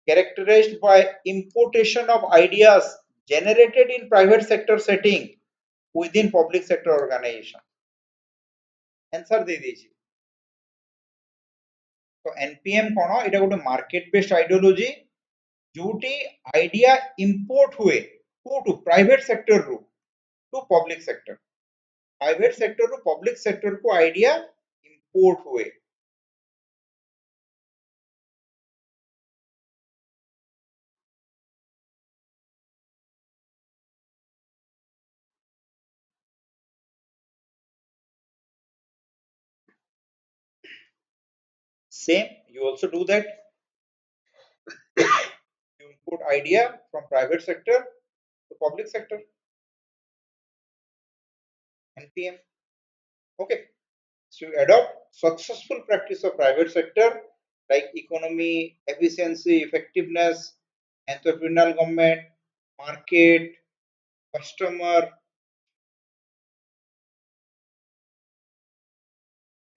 Speaker 1: characterized by importation of ideas generated in private sector setting within public sector organization answer दे दीजिए तो एनपीएम कोन एटा गोटे market based ideology जोटी idea import हुए to private sector रु to public sector private sector रु पब्लिक सेक्टर को आइडिया इंपोर्ट हुए same you also do that you import idea from private sector to public sector npm okay so you adopt successful practice of private sector like economy efficiency effectiveness entrepreneurial government market customer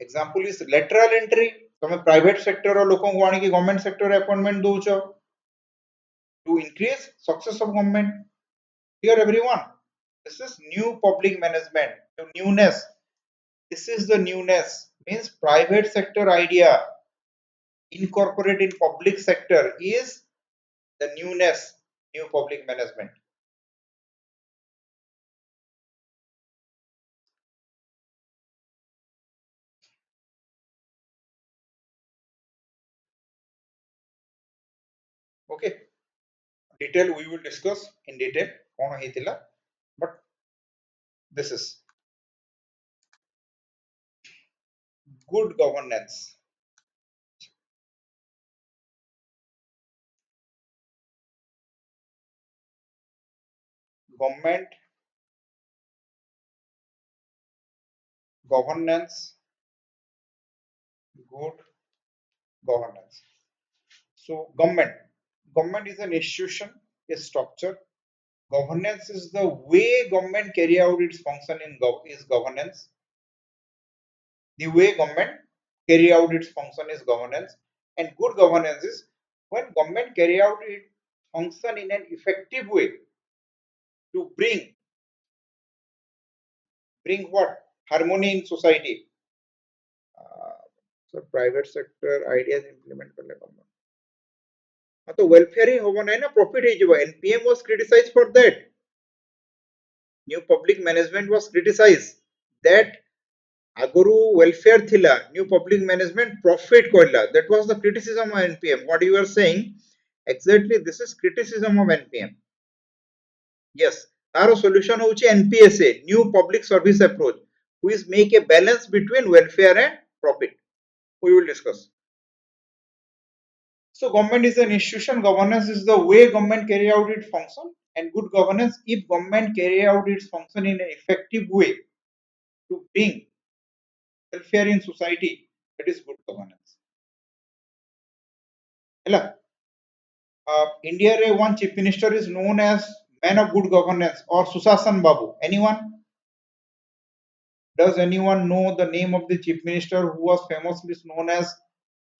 Speaker 1: example is lateral entry तमे private sector और लोकों को आनी कि government sector appointment दोचो to increase success of government here everyone this is new public management the newness this is the newness means private sector idea incorporate in public sector is the newness new public management okay detail we will discuss in detail kon heitila but this is good governance government governance good governance so government is an institution a structure governance is the way government carry out its function in is governance the way government carry out its function is governance and good governance is when government carry out its function in an effective way to bring what harmony in society so private sector ideas implement करले government तो welfare ही होबो नै ना profit ही जीवो npm was criticized for that new public management was criticized that aguru welfare thila new public management profit koila that was the criticism of npm what you are saying exactly this is criticism of npm yes taro solution होची npsa new public service approach which make a balance between welfare and profit we will discuss so government is an institution governance is the way government carry out its function And good governance, if government carry out its function in an effective way to bring welfare in society, that is good governance. Hela. India re one chief minister is known as man of good governance or Susasan Babu. Anyone? Does anyone know the name of the chief minister who was famously known as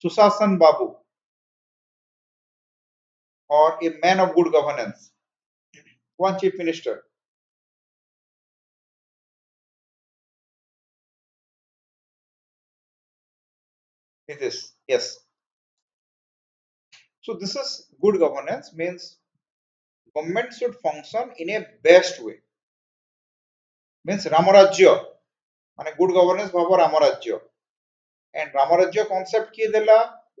Speaker 1: Susasan Babu or a man of good governance? One chief minister. It is yes. So this is good governance means government should function in a best way. Means Ramarajya. মানে good governance ভাবো Ram Rajya and Ram Rajya concept কি দেলা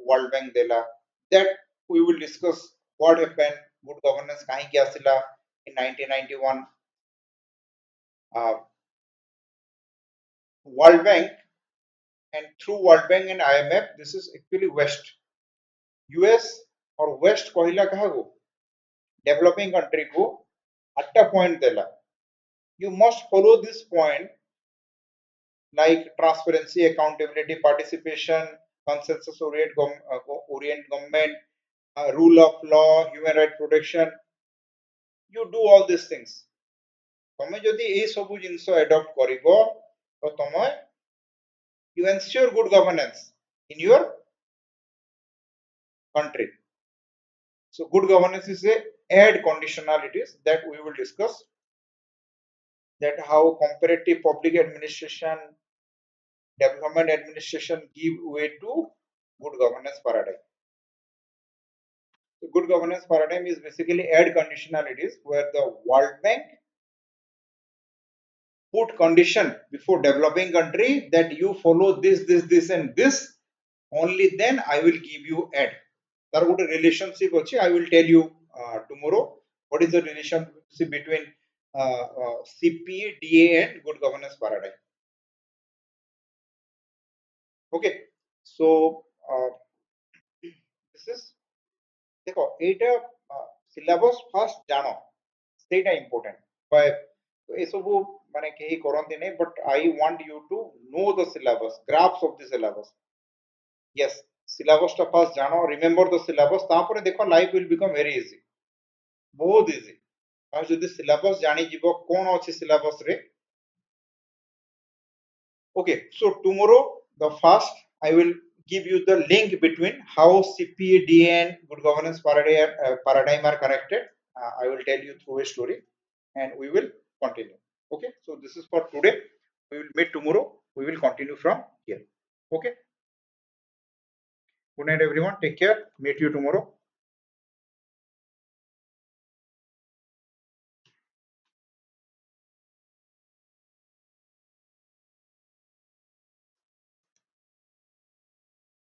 Speaker 1: world bank দেলা that we will discuss what happened good governance কাহিকি আসিলা in 1991 world bank and through world bank and IMF this is actually west US or west କହିଲା କାହାକୁ developing country को 8टा point देला you must follow this point like transparency, accountability, participation, consensus orient government, rule of law, human right protection. You do all these things. ତମେ ଯଦି ଏଇ ସବୁ ଜିନିଷ adopt କରିବ ତ ତମେ you ensure good governance in your country. So good governance is a add conditionalities that we will discuss. That how comparative public administration, development administration give way to good governance paradigm. The good governance paradigm is basically add conditionalities where the World Bank put condition before developing country that you follow this and this, only then I will give you aid. There would a relationship I will tell you tomorrow what is the relationship between CPA, DA and good governance paradigm. Okay, so this is देखो एटा syllabus first जानो ସେଇଟା important तो ये सब माने केही करंती नै but I want you to know the syllabus graphs of the syllabus yes syllabus टा first जानो remember the syllabus तापर देखो life will become very easy बहुत easy और जदि syllabus जानी जीवो कोन अछि syllabus रे okay so tomorrow the first I will give you the link between how CPA, DA and good governance paradigm are connected. I will tell you through a story and we will continue. Okay, so this is for today. We will meet tomorrow. We will continue from here. Okay. Good night, everyone. Take care. Meet you tomorrow.